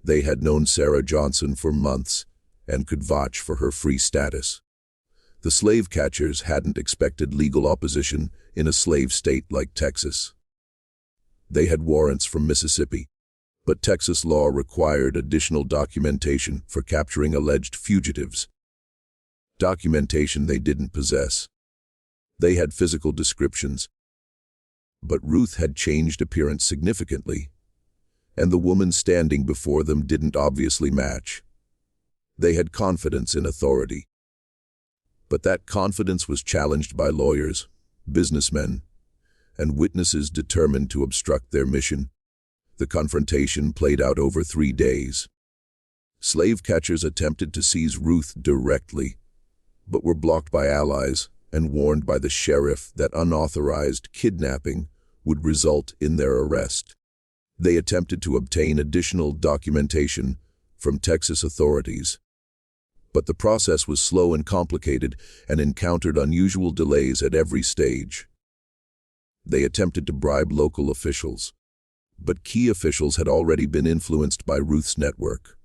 They had known Sarah Johnson for months and could vouch for her free status. The slave catchers hadn't expected legal opposition in a slave state like Texas. They had warrants from Mississippi, but Texas law required additional documentation for capturing alleged fugitives. Documentation they didn't possess. They had physical descriptions, but Ruth had changed appearance significantly, and the woman standing before them didn't obviously match. They had confidence in authority, but that confidence was challenged by lawyers, businessmen, and witnesses determined to obstruct their mission. The confrontation played out over 3 days. Slave catchers attempted to seize Ruth directly, but were blocked by allies and warned by the sheriff that unauthorized kidnapping would result in their arrest. They attempted to obtain additional documentation from Texas authorities, but the process was slow and complicated and encountered unusual delays at every stage. They attempted to bribe local officials, but key officials had already been influenced by Ruth's network.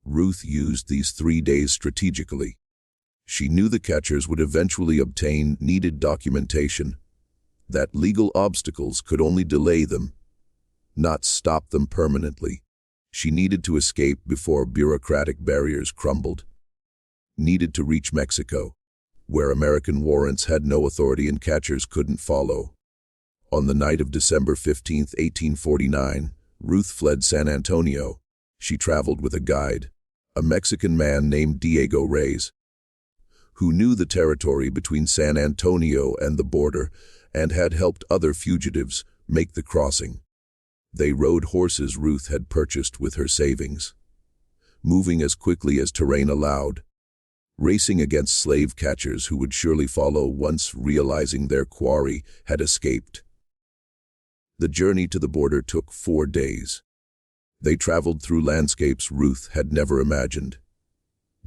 Ruth used these 3 days strategically. She knew the catchers would eventually obtain needed documentation, that legal obstacles could only delay them, not stop them permanently. She needed to escape before bureaucratic barriers crumbled. Needed to reach Mexico, where American warrants had no authority and catchers couldn't follow. On the night of December 15, 1849, Ruth fled San Antonio. She traveled with a guide, a Mexican man named Diego Reyes, who knew the territory between San Antonio and the border and had helped other fugitives make the crossing. They rode horses Ruth had purchased with her savings, moving as quickly as terrain allowed, racing against slave catchers who would surely follow once realizing their quarry had escaped. The journey to the border took 4 days. They traveled through landscapes Ruth had never imagined.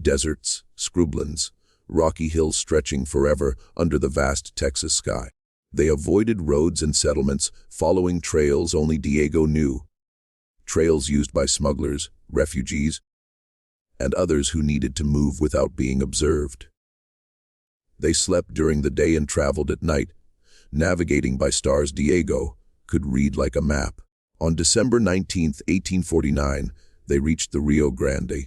Deserts, scrublands, rocky hills stretching forever under the vast Texas sky. They avoided roads and settlements, following trails only Diego knew. Trails used by smugglers, refugees, and others who needed to move without being observed. They slept during the day and traveled at night, navigating by stars Diego could read like a map. On December 19, 1849, they reached the Rio Grande.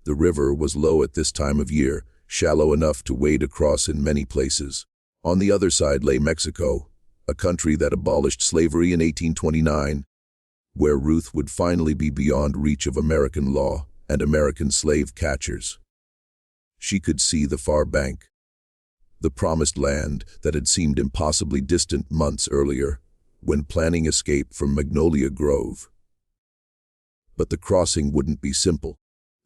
The river was low at this time of year, shallow enough to wade across in many places. On the other side lay Mexico, a country that abolished slavery in 1829, where Ruth would finally be beyond reach of American law and American slave catchers. She could see the far bank, the promised land that had seemed impossibly distant months earlier, when planning escape from Magnolia Grove. But the crossing wouldn't be simple.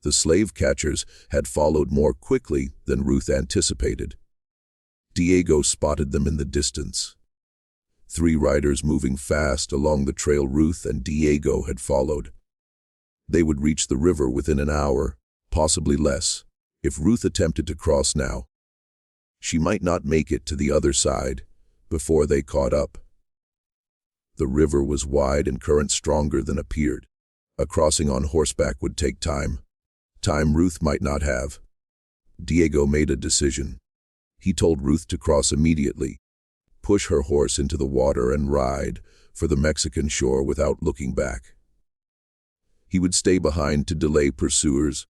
The slave catchers had followed more quickly than Ruth anticipated. Diego spotted them in the distance. 3 riders moving fast along the trail Ruth and Diego had followed. They would reach the river within an hour, possibly less, if Ruth attempted to cross now. She might not make it to the other side before they caught up. The river was wide and current stronger than appeared. A crossing on horseback would take time. Time Ruth might not have. Diego made a decision. He told Ruth to cross immediately, push her horse into the water and ride for the Mexican shore without looking back. He would stay behind to delay pursuers,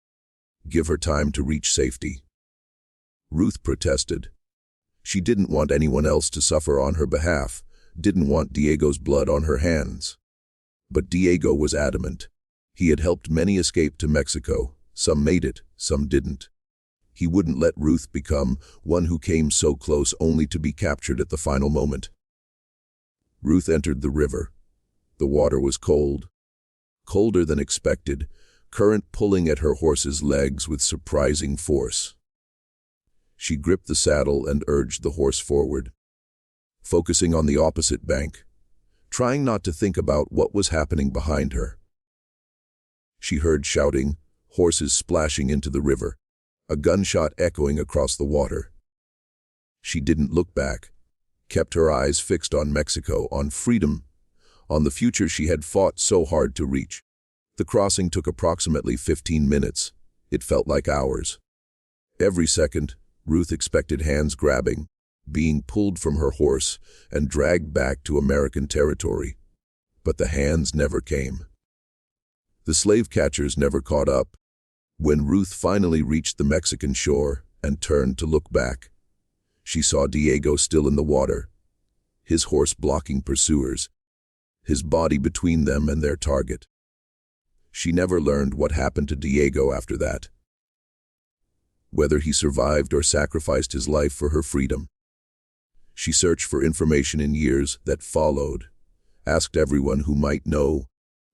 give her time to reach safety. Ruth protested. She didn't want anyone else to suffer on her behalf, didn't want Diego's blood on her hands. But Diego was adamant. He had helped many escape to Mexico. Some made it, some didn't. He wouldn't let Ruth become one who came so close only to be captured at the final moment. Ruth entered the river. The water was cold, colder than expected, current pulling at her horse's legs with surprising force. She gripped the saddle and urged the horse forward, focusing on the opposite bank, trying not to think about what was happening behind her. She heard shouting, horses splashing into the river, a gunshot echoing across the water. She didn't look back, kept her eyes fixed on Mexico, on freedom, on the future she had fought so hard to reach. The crossing took approximately 15 minutes. It felt like hours. Every second, Ruth expected hands grabbing, being pulled from her horse and dragged back to American territory. But the hands never came. The slave catchers never caught up. When Ruth finally reached the Mexican shore and turned to look back, she saw Diego still in the water, his horse blocking pursuers, his body between them and their target. She never learned what happened to Diego after that, whether he survived or sacrificed his life for her freedom. She searched for information in years that followed, asked everyone who might know,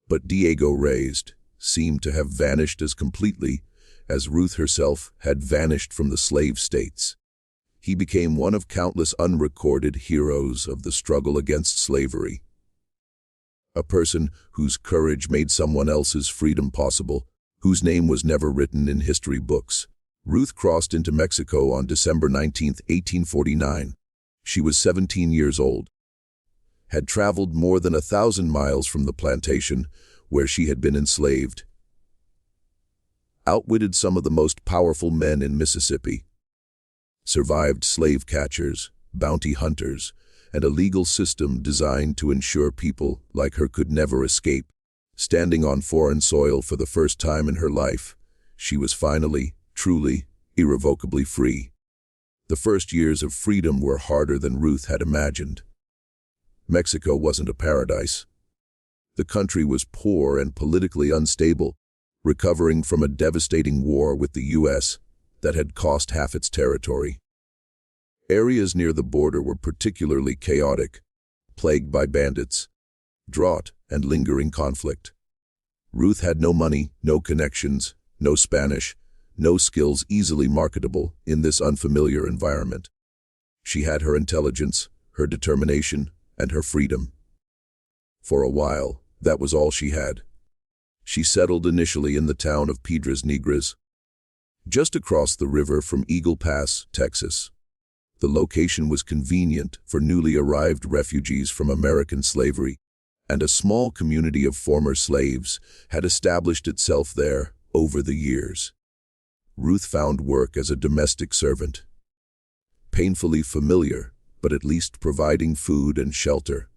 but Diego Reyes seemed to have vanished as completely as Ruth herself had vanished from the slave states. He became one of countless unrecorded heroes of the struggle against slavery. A person whose courage made someone else's freedom possible, whose name was never written in history books. Ruth crossed into Mexico on December 19, 1849. She was 17 years old, had traveled more than 1,000 miles from the plantation where she had been enslaved, outwitted some of the most powerful men in Mississippi, survived slave catchers, bounty hunters, and a legal system designed to ensure people like her could never escape. Standing on foreign soil for the first time in her life, she was finally, truly, irrevocably free. The first years of freedom were harder than Ruth had imagined. Mexico wasn't a paradise. The country was poor and politically unstable, recovering from a devastating war with the U.S. that had cost half its territory. Areas near the border were particularly chaotic, plagued by bandits, drought, and lingering conflict. Ruth had no money, no connections, no Spanish, no skills easily marketable in this unfamiliar environment. She had her intelligence, her determination, and her freedom. For a while, that was all she had. She settled initially in the town of Piedras Negras, just across the river from Eagle Pass, Texas. The location was convenient for newly arrived refugees from American slavery, and a small community of former slaves had established itself there over the years. Ruth found work as a domestic servant. Painfully familiar, but at least providing food and shelter,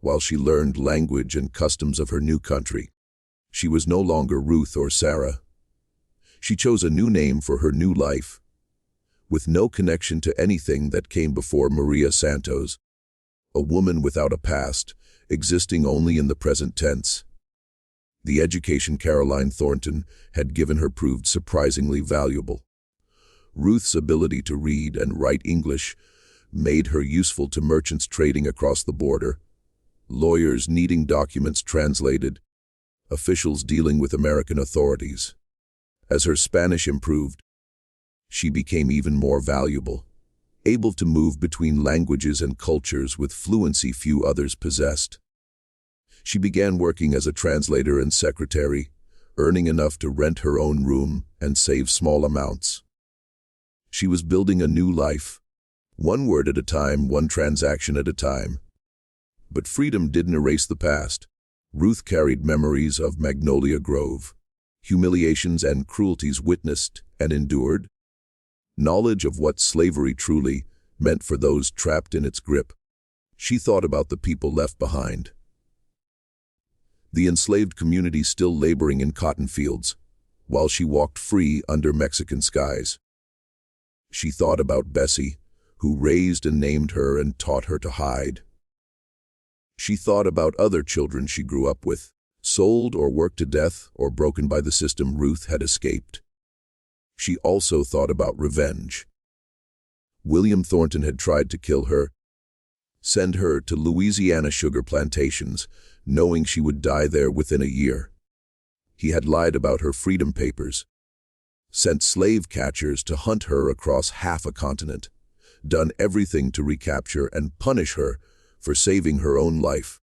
while she learned language and customs of her new country. She was no longer Ruth or Sarah. She chose a new name for her new life, with no connection to anything that came before Maria Santos, a woman without a past, existing only in the present tense. The education Caroline Thornton had given her proved surprisingly valuable. Ruth's ability to read and write English made her useful to merchants trading across the border, lawyers needing documents translated, officials dealing with American authorities. As her Spanish improved, she became even more valuable, able to move between languages and cultures with fluency few others possessed. She began working as a translator and secretary, earning enough to rent her own room and save small amounts. She was building a new life, one word at a time, one transaction at a time. But freedom didn't erase the past. Ruth carried memories of Magnolia Grove, humiliations and cruelties witnessed and endured, knowledge of what slavery truly meant for those trapped in its grip. She thought about the people left behind, the enslaved community still laboring in cotton fields, while she walked free under Mexican skies. She thought about Bessie, who raised and named her and taught her to hide. She thought about other children she grew up with, sold or worked to death or broken by the system Ruth had escaped. She also thought about revenge. William Thornton had tried to kill her, send her to Louisiana sugar plantations, knowing she would die there within a year. He had lied about her freedom papers, sent slave catchers to hunt her across half a continent, done everything to recapture and punish her for saving her own life.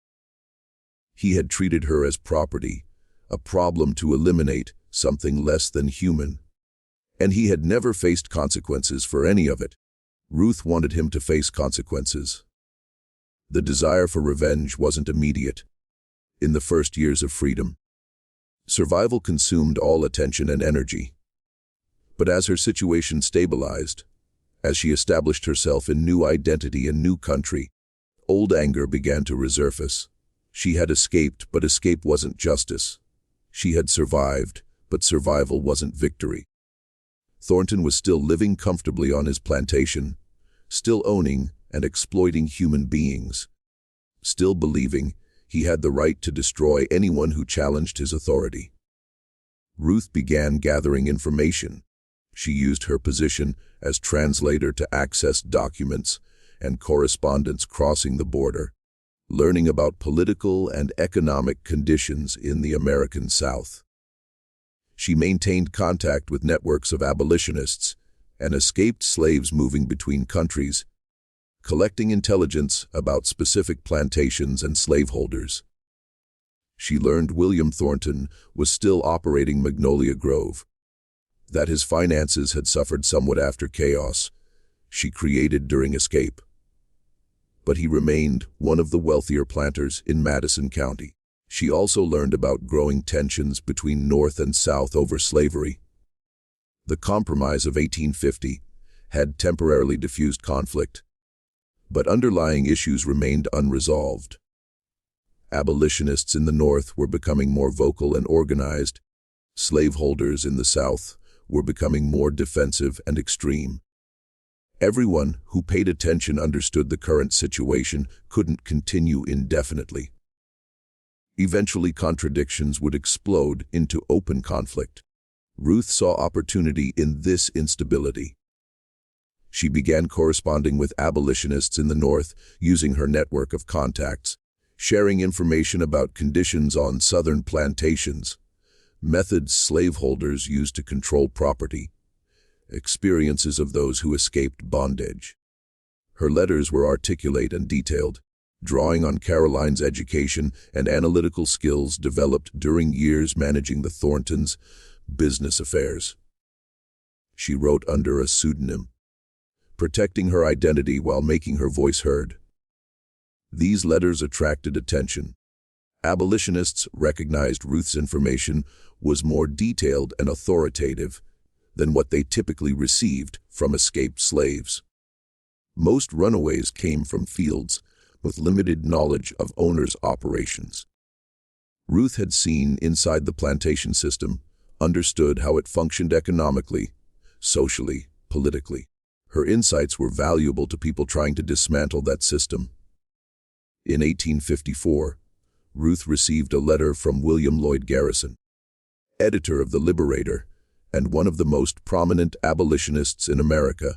He had treated her as property, a problem to eliminate, something less than human. And he had never faced consequences for any of it. Ruth wanted him to face consequences. The desire for revenge wasn't immediate. In the first years of freedom, survival consumed all attention and energy. But as her situation stabilized, as she established herself in new identity and new country, old anger began to resurface. She had escaped, but escape wasn't justice. She had survived, but survival wasn't victory. Thornton was still living comfortably on his plantation, still owning and exploiting human beings, still believing he had the right to destroy anyone who challenged his authority. Ruth began gathering information. She used her position as translator to access documents and correspondence crossing the border, learning about political and economic conditions in the American South. She maintained contact with networks of abolitionists and escaped slaves moving between countries, collecting intelligence about specific plantations and slaveholders. She learned William Thornton was still operating Magnolia Grove, that his finances had suffered somewhat after chaos she created during escape. But he remained one of the wealthier planters in Madison County. She also learned about growing tensions between North and South over slavery. The Compromise of 1850 had temporarily diffused conflict, but underlying issues remained unresolved. Abolitionists in the North were becoming more vocal and organized. Slaveholders in the South were becoming more defensive and extreme. Everyone who paid attention understood the current situation couldn't continue indefinitely. Eventually, contradictions would explode into open conflict. Ruth saw opportunity in this instability. She began corresponding with abolitionists in the North, using her network of contacts, sharing information about conditions on Southern plantations, methods slaveholders used to control property, experiences of those who escaped bondage. Her letters were articulate and detailed, drawing on Caroline's education and analytical skills developed during years managing the Thorntons' business affairs. She wrote under a pseudonym, protecting her identity while making her voice heard. These letters attracted attention. Abolitionists recognized Ruth's information was more detailed and authoritative than what they typically received from escaped slaves. Most runaways came from fields with limited knowledge of owners' operations. Ruth had seen inside the plantation system, understood how it functioned economically, socially, politically. Her insights were valuable to people trying to dismantle that system. In 1854, Ruth received a letter from William Lloyd Garrison, editor of The Liberator and one of the most prominent abolitionists in America.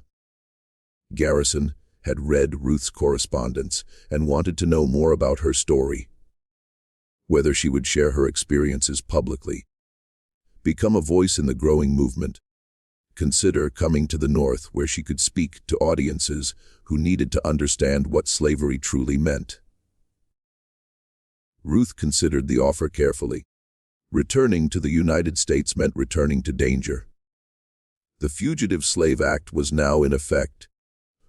Garrison had read Ruth's correspondence and wanted to know more about her story, whether she would share her experiences publicly, become a voice in the growing movement, consider coming to the North where she could speak to audiences who needed to understand what slavery truly meant. Ruth considered the offer carefully. Returning to the United States meant returning to danger. The Fugitive Slave Act was now in effect,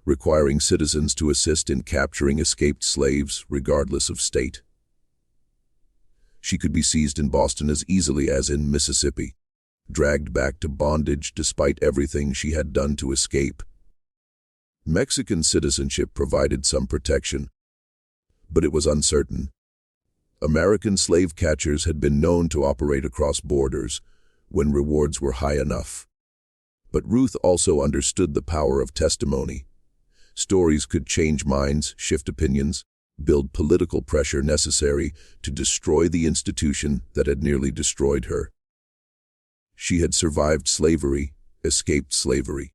requiring citizens to assist in capturing escaped slaves regardless of state. She could be seized in Boston as easily as in Mississippi, dragged back to bondage despite everything she had done to escape. Mexican citizenship provided some protection, but it was uncertain. American slave catchers had been known to operate across borders when rewards were high enough. But Ruth also understood the power of testimony. Stories could change minds, shift opinions, build political pressure necessary to destroy the institution that had nearly destroyed her. She had survived slavery, escaped slavery.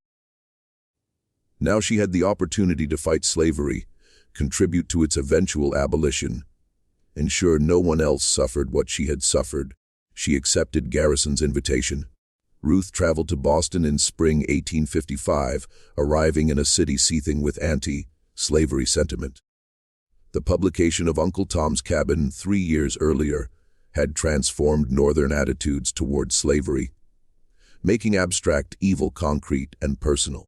Now she had the opportunity to fight slavery, contribute to its eventual abolition, ensure no one else suffered what she had suffered. She accepted Garrison's invitation, Ruth traveled to Boston in spring 1855, arriving in a city seething with anti-slavery sentiment. The publication of Uncle Tom's Cabin 3 years earlier had transformed Northern attitudes toward slavery, making abstract evil concrete and personal.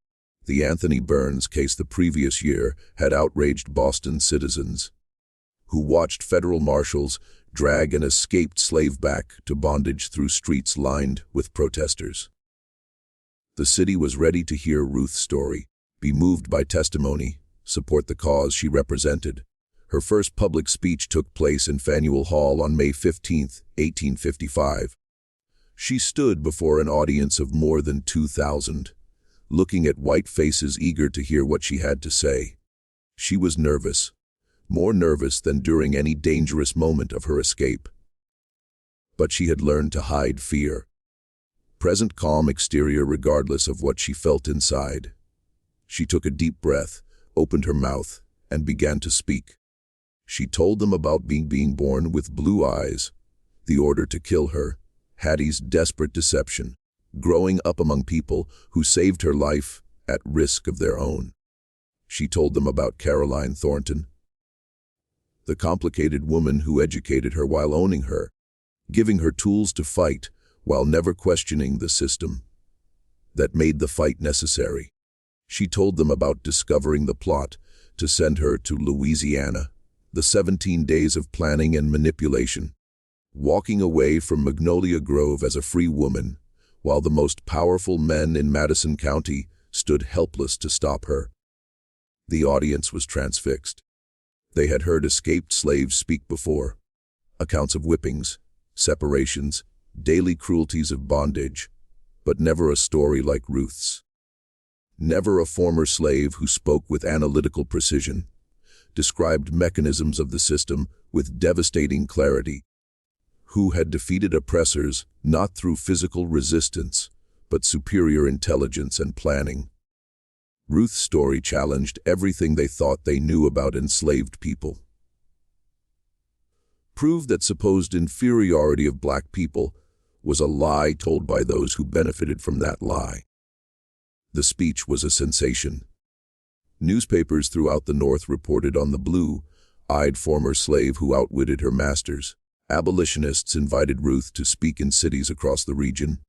The Anthony Burns case the previous year had outraged Boston citizens, who watched federal marshals drag an escaped slave back to bondage through streets lined with protesters. The city was ready to hear Ruth's story, be moved by testimony, support the cause she represented. Her first public speech took place in Faneuil Hall on May 15, 1855. She stood before an audience of more than 2,000, looking at white faces eager to hear what she had to say. She was nervous, more nervous than during any dangerous moment of her escape. But she had learned to hide fear. Present calm exterior regardless of what she felt inside. She took a deep breath, opened her mouth, and began to speak. She told them about being born with blue eyes, the order to kill her, Hattie's desperate deception, growing up among people who saved her life at risk of their own. She told them about Caroline Thornton, the complicated woman who educated her while owning her, giving her tools to fight while never questioning the system that made the fight necessary. She told them about discovering the plot to send her to Louisiana, the 17 days of planning and manipulation, walking away from Magnolia Grove as a free woman, while the most powerful men in Madison County stood helpless to stop her. The audience was transfixed. They had heard escaped slaves speak before, accounts of whippings, separations, daily cruelties of bondage, but never a story like Ruth's. Never a former slave who spoke with analytical precision, described mechanisms of the system with devastating clarity, who had defeated oppressors not through physical resistance, but superior intelligence and planning. Ruth's story challenged everything they thought they knew about enslaved people. Proved that supposed inferiority of black people was a lie told by those who benefited from that lie. The speech was a sensation. Newspapers throughout the North reported on the blue-eyed former slave who outwitted her masters. Abolitionists invited Ruth to speak in cities across the region.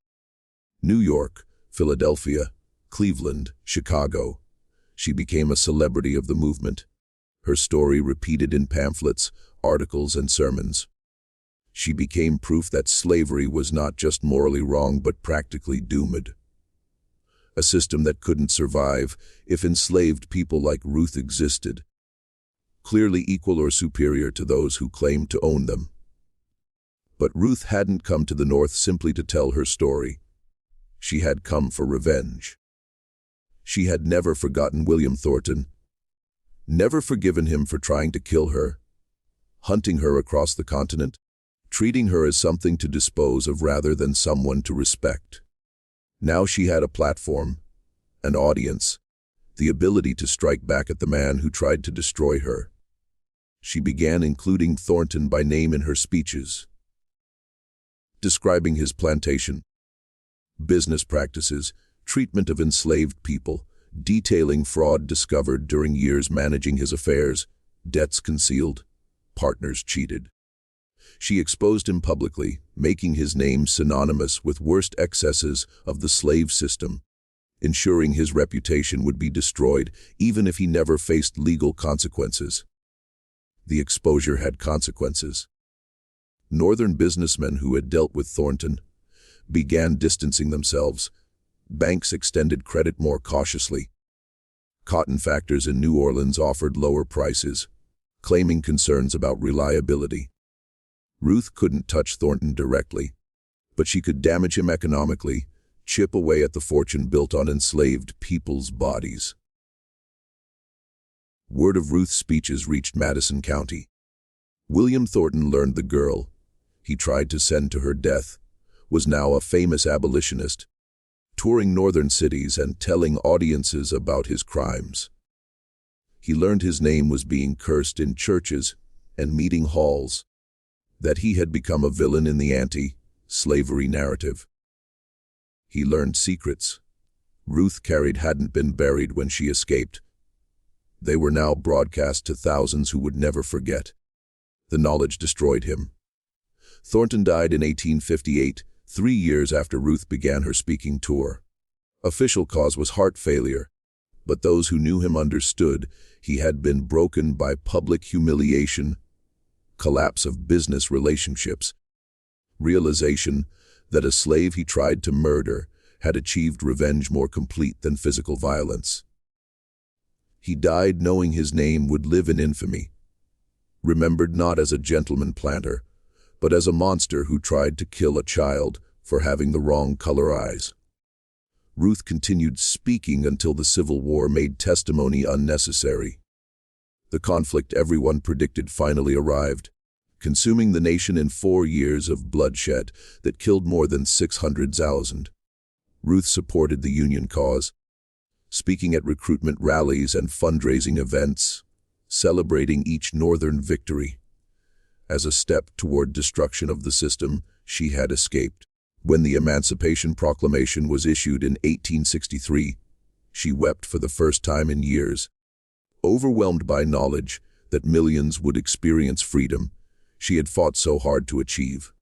New York, Philadelphia, Cleveland, Chicago. She became a celebrity of the movement. Her story repeated in pamphlets, articles, and sermons. She became proof that slavery was not just morally wrong but practically doomed. A system that couldn't survive if enslaved people like Ruth existed, clearly equal or superior to those who claimed to own them. But Ruth hadn't come to the North simply to tell her story. She had come for revenge. She had never forgotten William Thornton, never forgiven him for trying to kill her, hunting her across the continent, treating her as something to dispose of rather than someone to respect. Now she had a platform, an audience, the ability to strike back at the man who tried to destroy her. She began including Thornton by name in her speeches, describing his plantation, business practices, treatment of enslaved people, detailing fraud discovered during years managing his affairs, debts concealed, partners cheated. She exposed him publicly, making his name synonymous with worst excesses of the slave system, ensuring his reputation would be destroyed even if he never faced legal consequences. The exposure had consequences. Northern businessmen who had dealt with Thornton began distancing themselves. Banks extended credit more cautiously. Cotton factors in New Orleans offered lower prices, claiming concerns about reliability. Ruth couldn't touch Thornton directly, but she could damage him economically, chip away at the fortune built on enslaved people's bodies. Word of Ruth's speeches reached Madison County. William Thornton learned the girl he tried to send to her death was now a famous abolitionist, touring northern cities and telling audiences about his crimes. He learned his name was being cursed in churches and meeting halls, that he had become a villain in the anti-slavery narrative. He learned secrets Ruth carried hadn't been buried when she escaped. They were now broadcast to thousands who would never forget. The knowledge destroyed him. Thornton died in 1858, 3 years after Ruth began her speaking tour. Official cause was heart failure, but those who knew him understood he had been broken by public humiliation, collapse of business relationships, realization that a slave he tried to murder had achieved revenge more complete than physical violence. He died knowing his name would live in infamy, remembered not as a gentleman planter, but as a monster who tried to kill a child for having the wrong color eyes. Ruth continued speaking until the Civil War made testimony unnecessary. The conflict everyone predicted finally arrived, consuming the nation in 4 years of bloodshed that killed more than 600,000. Ruth supported the Union cause, speaking at recruitment rallies and fundraising events, celebrating each Northern victory. As a step toward destruction of the system she had escaped. When the Emancipation Proclamation was issued in 1863, she wept for the first time in years. Overwhelmed by knowledge that millions would experience freedom she had fought so hard to achieve.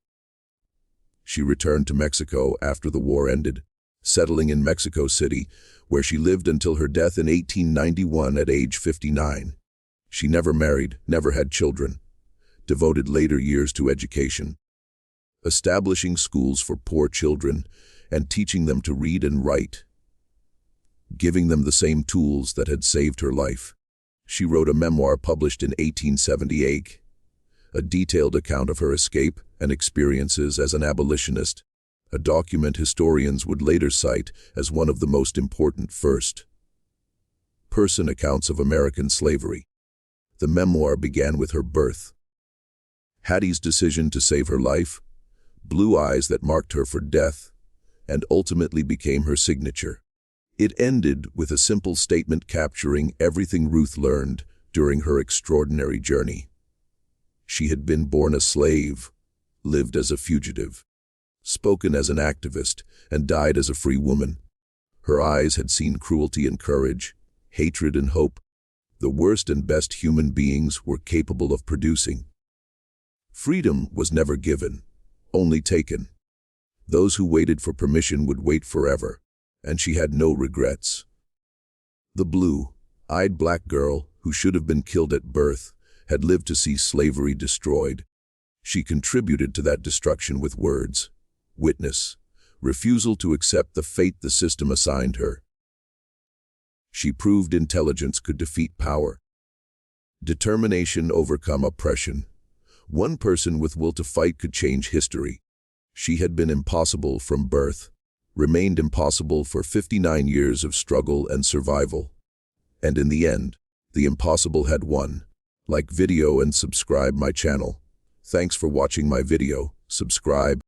She returned to Mexico after the war ended, settling in Mexico City, where she lived until her death in 1891 at age 59. She never married, never had children, devoted later years to education, establishing schools for poor children and teaching them to read and write, giving them the same tools that had saved her life. She wrote a memoir published in 1878, a detailed account of her escape and experiences as an abolitionist, a document historians would later cite as one of the most important first-person accounts of American slavery. The memoir began with her birth, Hattie's decision to save her life, blue eyes that marked her for death, and ultimately became her signature. It ended with a simple statement capturing everything Ruth learned during her extraordinary journey. She had been born a slave, lived as a fugitive, spoken as an activist, and died as a free woman. Her eyes had seen cruelty and courage, hatred and hope, the worst and best human beings were capable of producing. Freedom was never given, only taken. Those who waited for permission would wait forever, and she had no regrets. The blue-eyed black girl, who should have been killed at birth, had lived to see slavery destroyed. She contributed to that destruction with words, witness, refusal to accept the fate the system assigned her. She proved intelligence could defeat power, determination overcome oppression. One person with will to fight could change history. She had been impossible from birth, remained impossible for 59 years of struggle and survival. And in the end, the impossible had won. Like video and subscribe my channel. Thanks for watching my video. Subscribe.